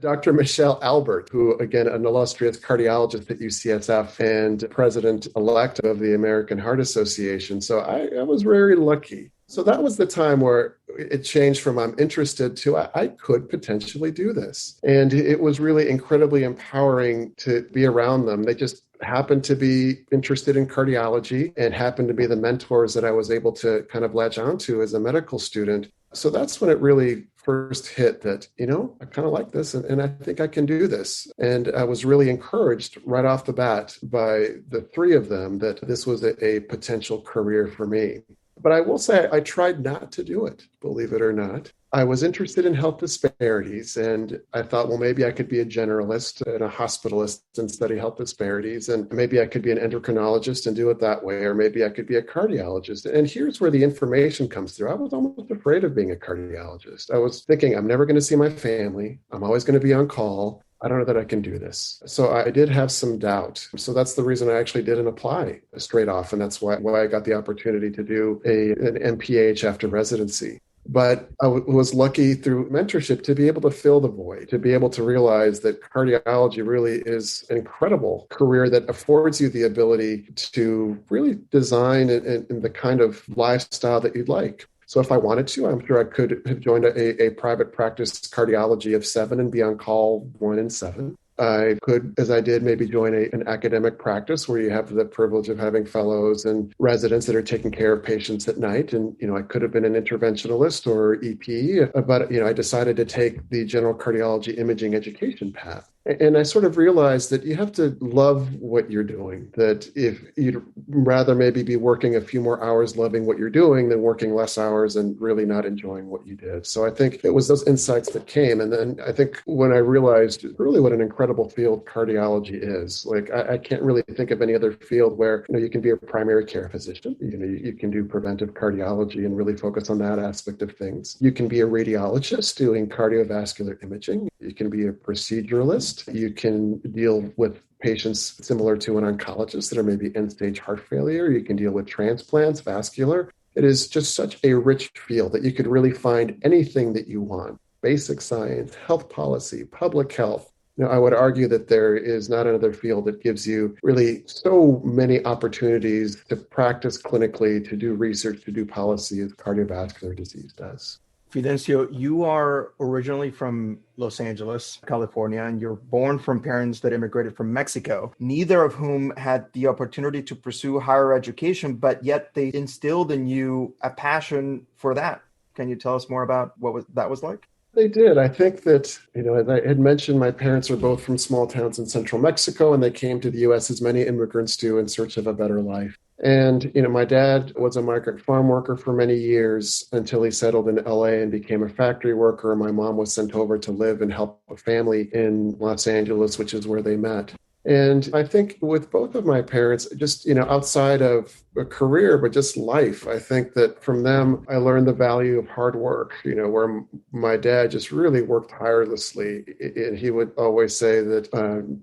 Dr. Michelle Albert, who, again, an illustrious cardiologist at UCSF and president-elect of the American Heart Association. So I was very lucky. So that was the time where it changed from I'm interested to I could potentially do this. And it was really incredibly empowering to be around them. They just happened to be interested in cardiology and happened to be the mentors that I was able to kind of latch onto as a medical student. So that's when it really first hit that, I kind of like this and I think I can do this. And I was really encouraged right off the bat by the three of them that this was a potential career for me. But I will say I tried not to do it, believe it or not. I was interested in health disparities, and I thought, well, maybe I could be a generalist and a hospitalist and study health disparities, and maybe I could be an endocrinologist and do it that way, or maybe I could be a cardiologist. And here's where the information comes through. I was almost afraid of being a cardiologist. I was thinking, I'm never going to see my family. I'm always going to be on call. I don't know that I can do this. So I did have some doubt. So that's the reason I actually didn't apply straight off. And that's why I got the opportunity to do an MPH after residency. But I was lucky through mentorship to be able to fill the void, to be able to realize that cardiology really is an incredible career that affords you the ability to really design in the kind of lifestyle that you'd like. So if I wanted to, I'm sure I could have joined a private practice cardiology of 7 and be on call 1 in 7. I could, as I did, maybe join an academic practice where you have the privilege of having fellows and residents that are taking care of patients at night. And, I could have been an interventionalist or EP, but, I decided to take the general cardiology imaging education path. And I sort of realized that you have to love what you're doing, that if you'd rather maybe be working a few more hours loving what you're doing than working less hours and really not enjoying what you did. So I think it was those insights that came. And then I think when I realized really what an incredible field cardiology is, like I can't really think of any other field where, you can be a primary care physician, you can do preventive cardiology and really focus on that aspect of things. You can be a radiologist doing cardiovascular imaging. You can be a proceduralist. You can deal with patients similar to an oncologist that are maybe end-stage heart failure. You can deal with transplants, vascular. It is just such a rich field that you could really find anything that you want. Basic science, health policy, public health. I would argue that there is not another field that gives you really so many opportunities to practice clinically, to do research, to do policy as cardiovascular disease does. Fidencio, you are originally from Los Angeles, California, and you're born from parents that immigrated from Mexico, neither of whom had the opportunity to pursue higher education, but yet they instilled in you a passion for that. Can you tell us more about what that was like? They did. I think that, as I had mentioned, my parents are both from small towns in central Mexico, and they came to the U.S. as many immigrants do in search of a better life. And, my dad was a migrant farm worker for many years until he settled in LA and became a factory worker. My mom was sent over to live and help a family in Los Angeles, which is where they met. And I think with both of my parents, just, outside of a career, but just life, I think that from them, I learned the value of hard work, where my dad just really worked tirelessly. And he would always say that,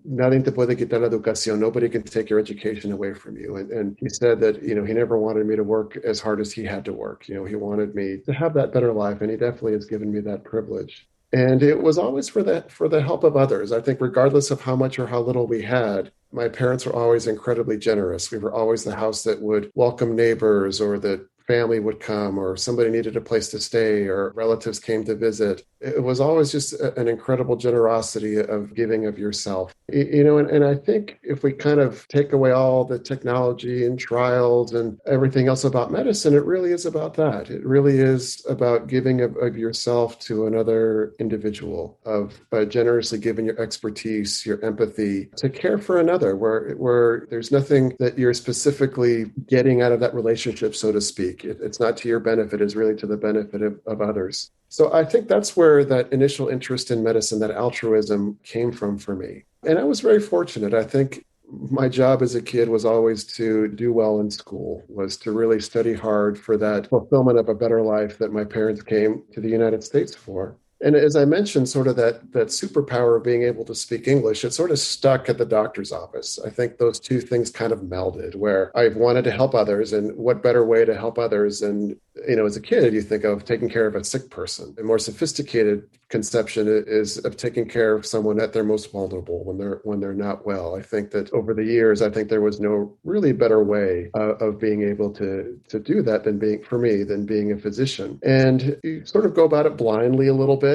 nadie te puede quitar la educación, nobody can take your education away from you. And he said that, he never wanted me to work as hard as he had to work. He wanted me to have that better life. And he definitely has given me that privilege. And it was always for the help of others. I think regardless of how much or how little we had, my parents were always incredibly generous. We were always the house that would welcome neighbors, or that family would come, or somebody needed a place to stay, or relatives came to visit. It was always just an incredible generosity of giving of yourself. And I think if we kind of take away all the technology and trials and everything else about medicine, it really is about that. It really is about giving of yourself to another individual, of generously giving your expertise, your empathy to care for another, where there's nothing that you're specifically getting out of that relationship, so to speak. It's not to your benefit, it's really to the benefit of others. So I think that's where that initial interest in medicine, that altruism, came from for me. And I was very fortunate. I think my job as a kid was always to do well in school, was to really study hard for that fulfillment of a better life that my parents came to the United States for. And as I mentioned, sort of that superpower of being able to speak English, it sort of stuck at the doctor's office. I think those two things kind of melded, where I wanted to help others, and what better way to help others. And, as a kid, you think of taking care of a sick person. A more sophisticated conception is of taking care of someone at their most vulnerable, when they're not well. I think that over the years, I think there was no really better way of being able to do that than being a physician. And you sort of go about it blindly a little bit.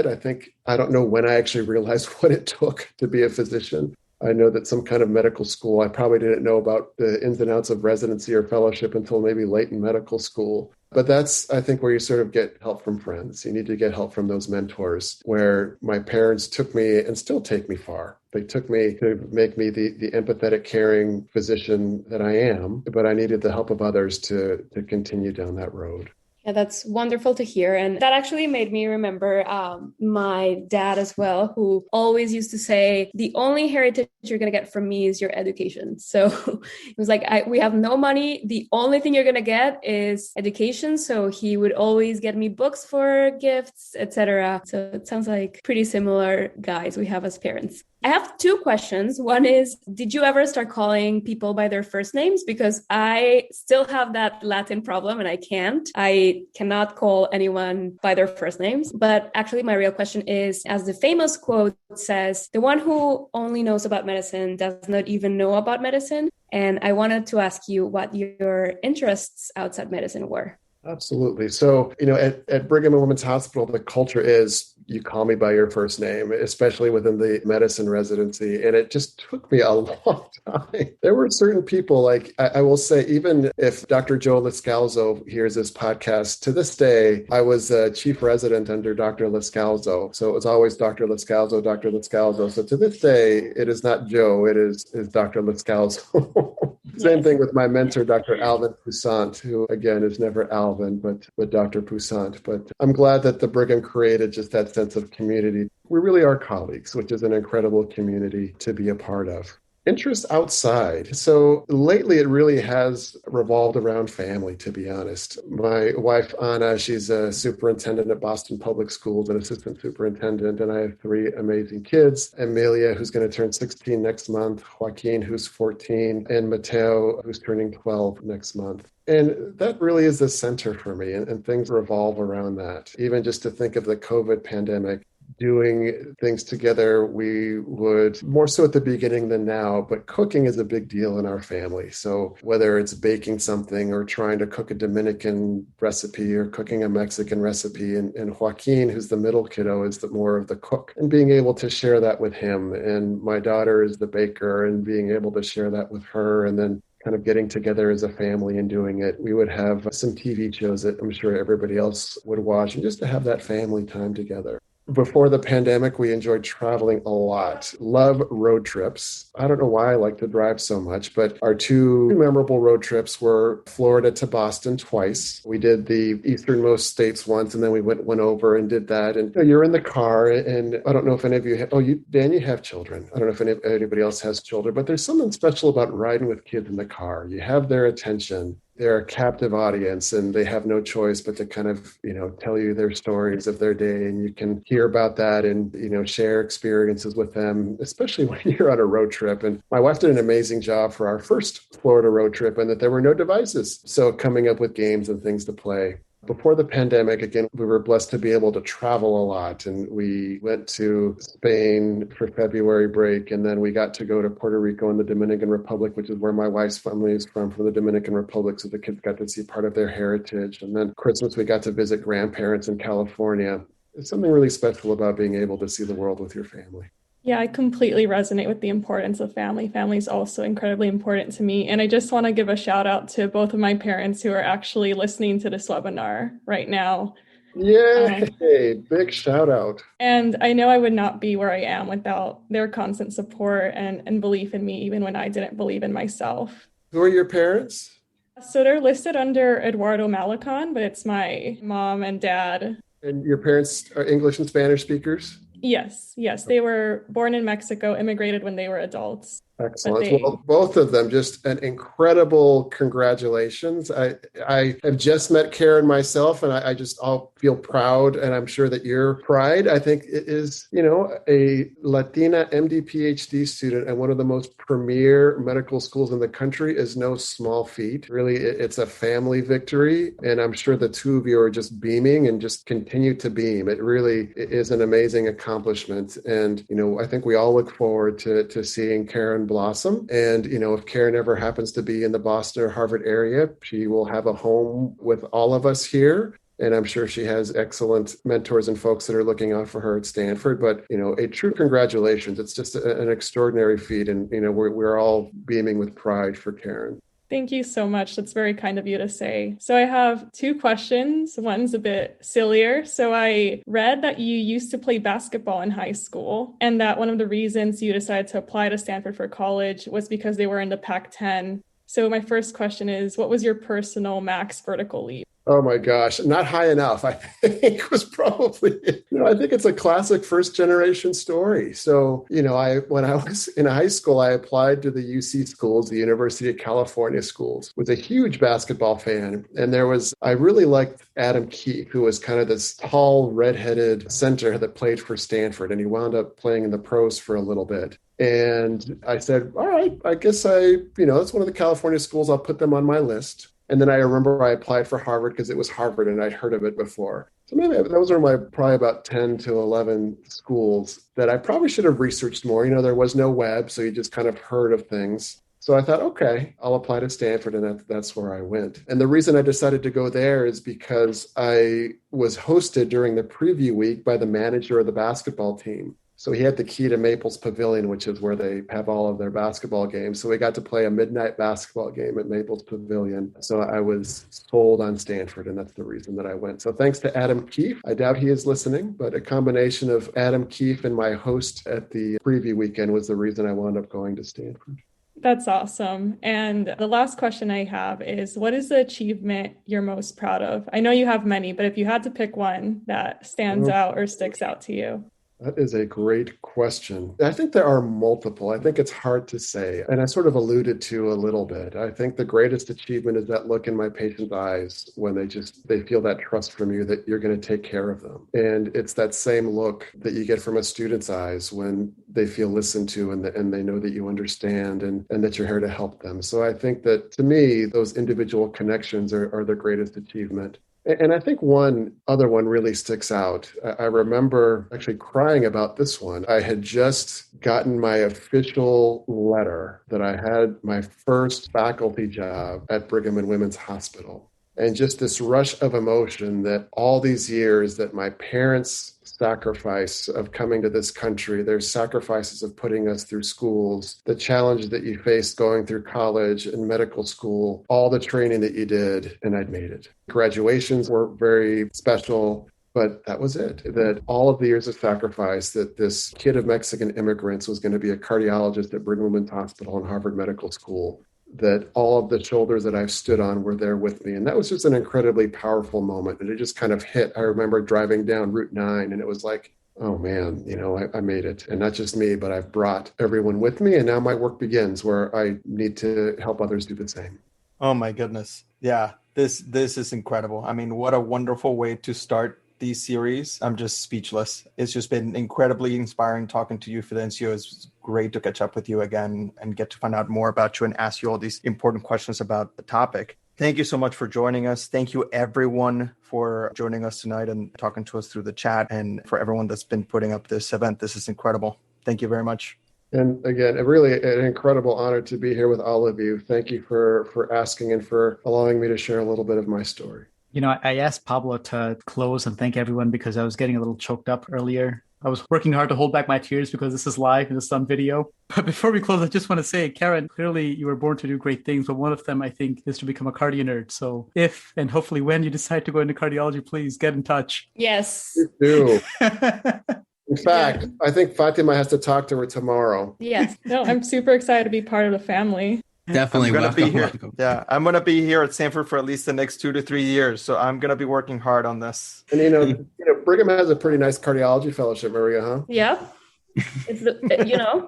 I don't know when I actually realized what it took to be a physician. I know that some kind of medical school, I probably didn't know about the ins and outs of residency or fellowship until maybe late in medical school. But that's, I think, where you sort of get help from friends. You need to get help from those mentors, where my parents took me and still take me far. They took me to make me the empathetic, caring physician that I am, but I needed the help of others to continue down that road. Yeah, that's wonderful to hear. And that actually made me remember my dad as well, who always used to say, the only heritage you're going to get from me is your education. So it was like, we have no money. The only thing you're going to get is education. So he would always get me books for gifts, etc. So it sounds like pretty similar guys we have as parents. I have two questions. One is, did you ever start calling people by their first names? Because I still have that Latin problem and I cannot call anyone by their first names. But actually, my real question is, as the famous quote says, the one who only knows about medicine does not even know about medicine. And I wanted to ask you what your interests outside medicine were. Absolutely. So, at Brigham and Women's Hospital, the culture is you call me by your first name, especially within the medicine residency. And it just took me a long time. There were certain people, like I will say, even if Dr. Joe Liscalzo hears this podcast, to this day, I was a chief resident under Dr. Liscalzo. So it was always Dr. Liscalzo, Dr. Liscalzo. So to this day, it is not Joe, it is Dr. Liscalzo. Same thing with my mentor, Dr. Alvin Poussant, who again is never Alvin, but Dr. Poussant. But I'm glad that the Brigham created just that sense of community. We really are colleagues, which is an incredible community to be a part of. Interests outside. So lately it really has revolved around family, to be honest. My wife, Anna, she's a superintendent at Boston Public Schools, an assistant superintendent, and I have three amazing kids. Amelia, who's going to turn 16 next month, Joaquin, who's 14, and Mateo, who's turning 12 next month. And that really is the center for me, and things revolve around that. Even just to think of the COVID pandemic, doing things together, we would more so at the beginning than now, but cooking is a big deal in our family. So whether it's baking something or trying to cook a Dominican recipe or cooking a Mexican recipe, and Joaquin, who's the middle kiddo, is more of the cook, and being able to share that with him. And my daughter is the baker, and being able to share that with her, and then kind of getting together as a family and doing it. We would have some TV shows that I'm sure everybody else would watch, and just to have that family time together. Before the pandemic, we enjoyed traveling a lot. Love road trips. I don't know why I like to drive so much, but our two memorable road trips were Florida to Boston twice. We did the easternmost states once, and then we went over and did that. And you're in the car, and I don't know if any of you, Dan, you have children. I don't know if anybody else has children, but there's something special about riding with kids in the car. You have their attention. They're a captive audience, and they have no choice but to kind of, tell you their stories of their day, and you can hear about that and, share experiences with them, especially when you're on a road trip. And my wife did an amazing job for our first Florida road trip, and that there were no devices. So coming up with games and things to play. Before the pandemic, again, we were blessed to be able to travel a lot. And we went to Spain for February break. And then we got to go to Puerto Rico and the Dominican Republic, which is where my wife's family is from the Dominican Republic. So the kids got to see part of their heritage. And then Christmas, we got to visit grandparents in California. It's something really special about being able to see the world with your family. Yeah, I completely resonate with the importance of family. Family is also incredibly important to me. And I just want to give a shout out to both of my parents who are actually listening to this webinar right now. Yay! Big shout out. And I know I would not be where I am without their constant support and belief in me, even when I didn't believe in myself. Who are your parents? So they're listed under Eduardo Malacon, but it's my mom and dad. And your parents are English and Spanish speakers? Yes. They were born in Mexico, immigrated when they were adults. Excellent. Well, both of them, just an incredible congratulations. I have just met Karen myself, and I'll feel proud, and I'm sure that your pride, I think, is, a Latina MD PhD student at one of the most premier medical schools in the country is no small feat. Really, it's a family victory, and I'm sure the two of you are just beaming and just continue to beam. It really is an amazing accomplishment, and, I think we all look forward to seeing Karen blossom. And, if Karen ever happens to be in the Boston or Harvard area, she will have a home with all of us here. And I'm sure she has excellent mentors and folks that are looking out for her at Stanford. But, a true congratulations. It's just an extraordinary feat. And, we're all beaming with pride for Karen. Thank you so much. That's very kind of you to say. So I have two questions. One's a bit sillier. So I read that you used to play basketball in high school, and that one of the reasons you decided to apply to Stanford for college was because they were in the Pac-10. So my first question is, what was your personal max vertical leap? Oh my gosh, not high enough. I think was probably, I think it's a classic first generation story. So, when I was in high school, I applied to the UC schools, the University of California schools, was a huge basketball fan. And I really liked Adam Keefe, who was kind of this tall, redheaded center that played for Stanford. And he wound up playing in the pros for a little bit. And I said, all right, I guess that's one of the California schools. I'll put them on my list. And then I remember I applied for Harvard because it was Harvard and I'd heard of it before. So maybe those are probably about 10 to 11 schools that I probably should have researched more. There was no web, so you just kind of heard of things. So I thought, okay, I'll apply to Stanford, and that's where I went. And the reason I decided to go there is because I was hosted during the preview week by the manager of the basketball team. So he had the key to Maples Pavilion, which is where they have all of their basketball games. So we got to play a midnight basketball game at Maples Pavilion. So I was sold on Stanford, and that's the reason that I went. So thanks to Adam Keefe. I doubt he is listening, but a combination of Adam Keefe and my host at the preview weekend was the reason I wound up going to Stanford. That's awesome. And the last question I have is, what is the achievement you're most proud of? I know you have many, but if you had to pick one that stands out or sticks out to you. That is a great question. I think there are multiple. I think it's hard to say. And I sort of alluded to a little bit. I think the greatest achievement is that look in my patient's eyes when they feel that trust from you that you're going to take care of them. And it's that same look that you get from a student's eyes when they feel listened to and they know that you understand and that you're here to help them. So I think that to me, those individual connections are the greatest achievement. And I think one other one really sticks out. I remember actually crying about this one. I had just gotten my official letter that I had my first faculty job at Brigham and Women's Hospital. And just this rush of emotion that all these years that my parents' sacrifice of coming to this country, their sacrifices of putting us through schools, the challenge that you faced going through college and medical school, all the training that you did, and I'd made it. Graduations were very special. But that was it, that all of the years of sacrifice, that this kid of Mexican immigrants was going to be a cardiologist at Brigham Women's Hospital and Harvard Medical School, that all of the shoulders that I've stood on were there with me. And that was just an incredibly powerful moment. And it just kind of hit. I remember driving down Route 9 and it was like, oh man, I made it. And not just me, but I've brought everyone with me. And now my work begins where I need to help others do the same. Oh my goodness. Yeah, this is incredible. I mean, what a wonderful way to start these series. I'm just speechless. It's just been incredibly inspiring talking to you, Fidencio. It's great to catch up with you again and get to find out more about you and ask you all these important questions about the topic. Thank you so much for joining us. Thank you, everyone, for joining us tonight and talking to us through the chat, and for everyone that's been putting up this event. This is incredible. Thank you very much. And again, really an incredible honor to be here with all of you. Thank you for asking and for allowing me to share a little bit of my story. I asked Pablo to close and thank everyone because I was getting a little choked up earlier. I was working hard to hold back my tears because this is live and it's on video. But before we close, I just want to say, Karen, clearly you were born to do great things, but one of them, I think, is to become a cardio nerd. So if and hopefully when you decide to go into cardiology, please get in touch. Yes. You do. In fact, I think Fatima has to talk to her tomorrow. Yes. No, I'm super excited to be part of the family. Definitely welcome. Yeah, I'm going to be here at Stanford for at least the next 2 to 3 years. So I'm going to be working hard on this. And, Brigham has a pretty nice cardiology fellowship, Maria, huh? Yeah. It's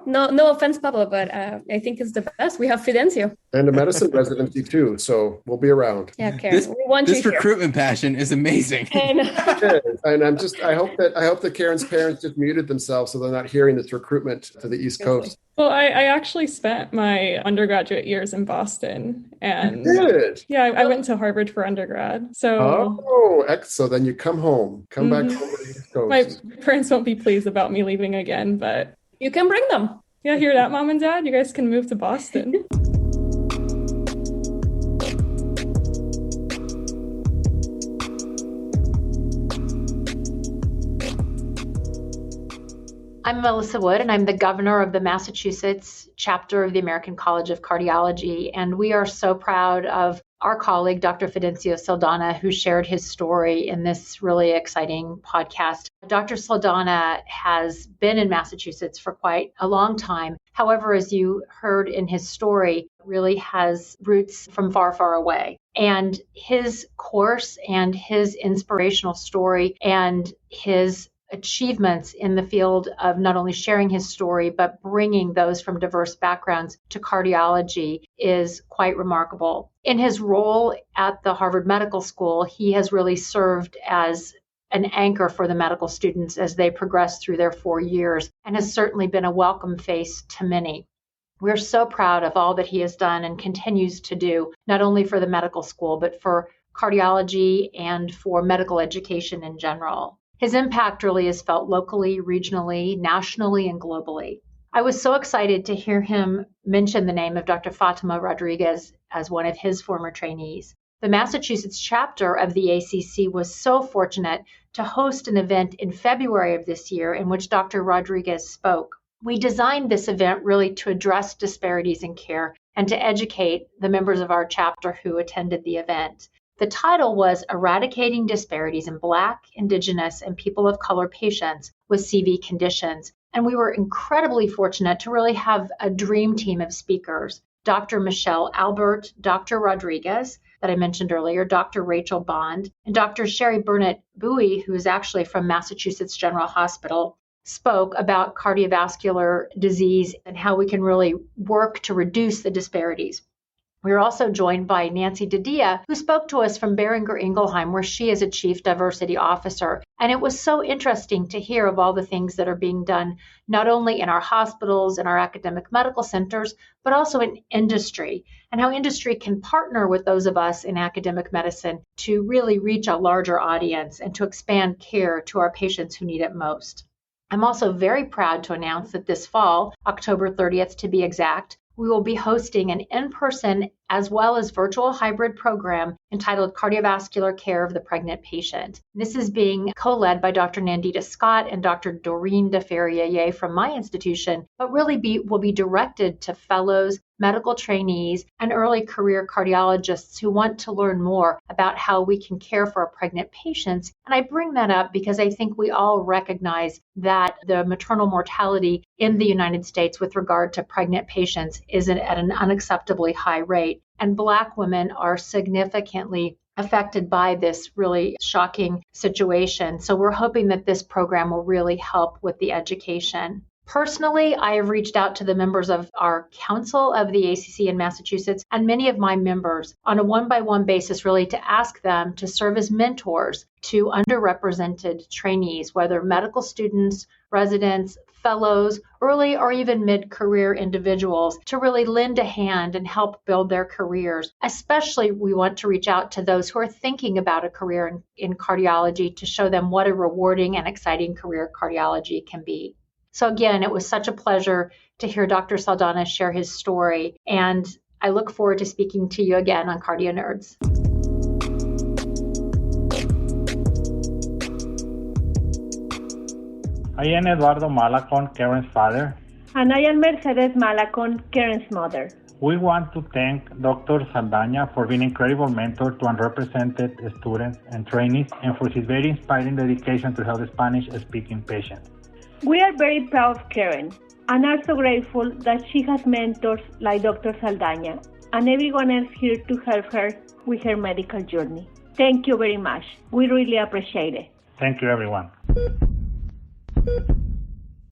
no offense, Pablo, but I think it's the best. We have Fidencio. And a medicine residency too, so we'll be around. Yeah, Karen. We want this you recruitment passion is amazing. And I hope that Karen's parents just muted themselves so they're not hearing this recruitment to the East Coast. Well, I actually spent my undergraduate years in Boston, and yeah, I went to Harvard for undergrad. So so then you come home, back home to the East Coast. My parents won't be pleased about me leaving again, but you can bring them. Yeah, hear that, Mom and Dad? You guys can move to Boston. I'm Malissa Wood, and I'm the governor of the Massachusetts Chapter of the American College of Cardiology. And we are so proud of our colleague, Dr. Fidencio Saldana, who shared his story in this really exciting podcast. Dr. Saldana has been in Massachusetts for quite a long time. However, as you heard in his story, really has roots from far, far away. And his course and his inspirational story and his achievements in the field of not only sharing his story, but bringing those from diverse backgrounds to cardiology is quite remarkable. In his role at the Harvard Medical School, he has really served as an anchor for the medical students as they progress through their 4 years and has certainly been a welcome face to many. We're so proud of all that he has done and continues to do, not only for the medical school, but for cardiology and for medical education in general. His impact really is felt locally, regionally, nationally, and globally. I was so excited to hear him mention the name of Dr. Fatima Rodriguez as one of his former trainees. The Massachusetts chapter of the ACC was so fortunate to host an event in February of this year in which Dr. Rodriguez spoke. We designed this event really to address disparities in care and to educate the members of our chapter who attended the event. The title was Eradicating Disparities in Black, Indigenous, and People of Color Patients with CV Conditions. And we were incredibly fortunate to really have a dream team of speakers. Dr. Michelle Albert, Dr. Rodriguez, that I mentioned earlier, Dr. Rachel Bond, and Dr. Sherry Burnett Bowie, who is actually from Massachusetts General Hospital, spoke about cardiovascular disease and how we can really work to reduce the disparities. We were also joined by Nancy Didia, who spoke to us from Boehringer Ingelheim, where she is a Chief Diversity Officer. And it was so interesting to hear of all the things that are being done, not only in our hospitals and our academic medical centers, but also in industry, and how industry can partner with those of us in academic medicine to really reach a larger audience and to expand care to our patients who need it most. I'm also very proud to announce that this fall, October 30th to be exact, we will be hosting an in-person as well as virtual hybrid program entitled Cardiovascular Care of the Pregnant Patient. This is being co-led by Dr. Nandita Scott and Dr. Doreen DeFerrier from my institution, but really will be directed to fellows, medical trainees, and early career cardiologists who want to learn more about how we can care for our pregnant patients. And I bring that up because I think we all recognize that the maternal mortality in the United States with regard to pregnant patients is at an unacceptably high rate. And Black women are significantly affected by this really shocking situation. So we're hoping that this program will really help with the education. Personally, I have reached out to the members of our council of the ACC in Massachusetts and many of my members on a one-by-one basis, really to ask them to serve as mentors to underrepresented trainees, whether medical students, residents, fellows, early or even mid-career individuals, to really lend a hand and help build their careers. Especially, we want to reach out to those who are thinking about a career in cardiology to show them what a rewarding and exciting career cardiology can be. So again, it was such a pleasure to hear Dr. Saldana share his story, and I look forward to speaking to you again on CardioNerds. I am Eduardo Malacon, Karen's father. And I am Mercedes Malacon, Karen's mother. We want to thank Dr. Saldana for being an incredible mentor to underrepresented students and trainees, and for his very inspiring dedication to help Spanish-speaking patients. We are very proud of Karen and are so grateful that she has mentors like Dr. Saldana and everyone else here to help her with her medical journey. Thank you very much. We really appreciate it. Thank you, everyone.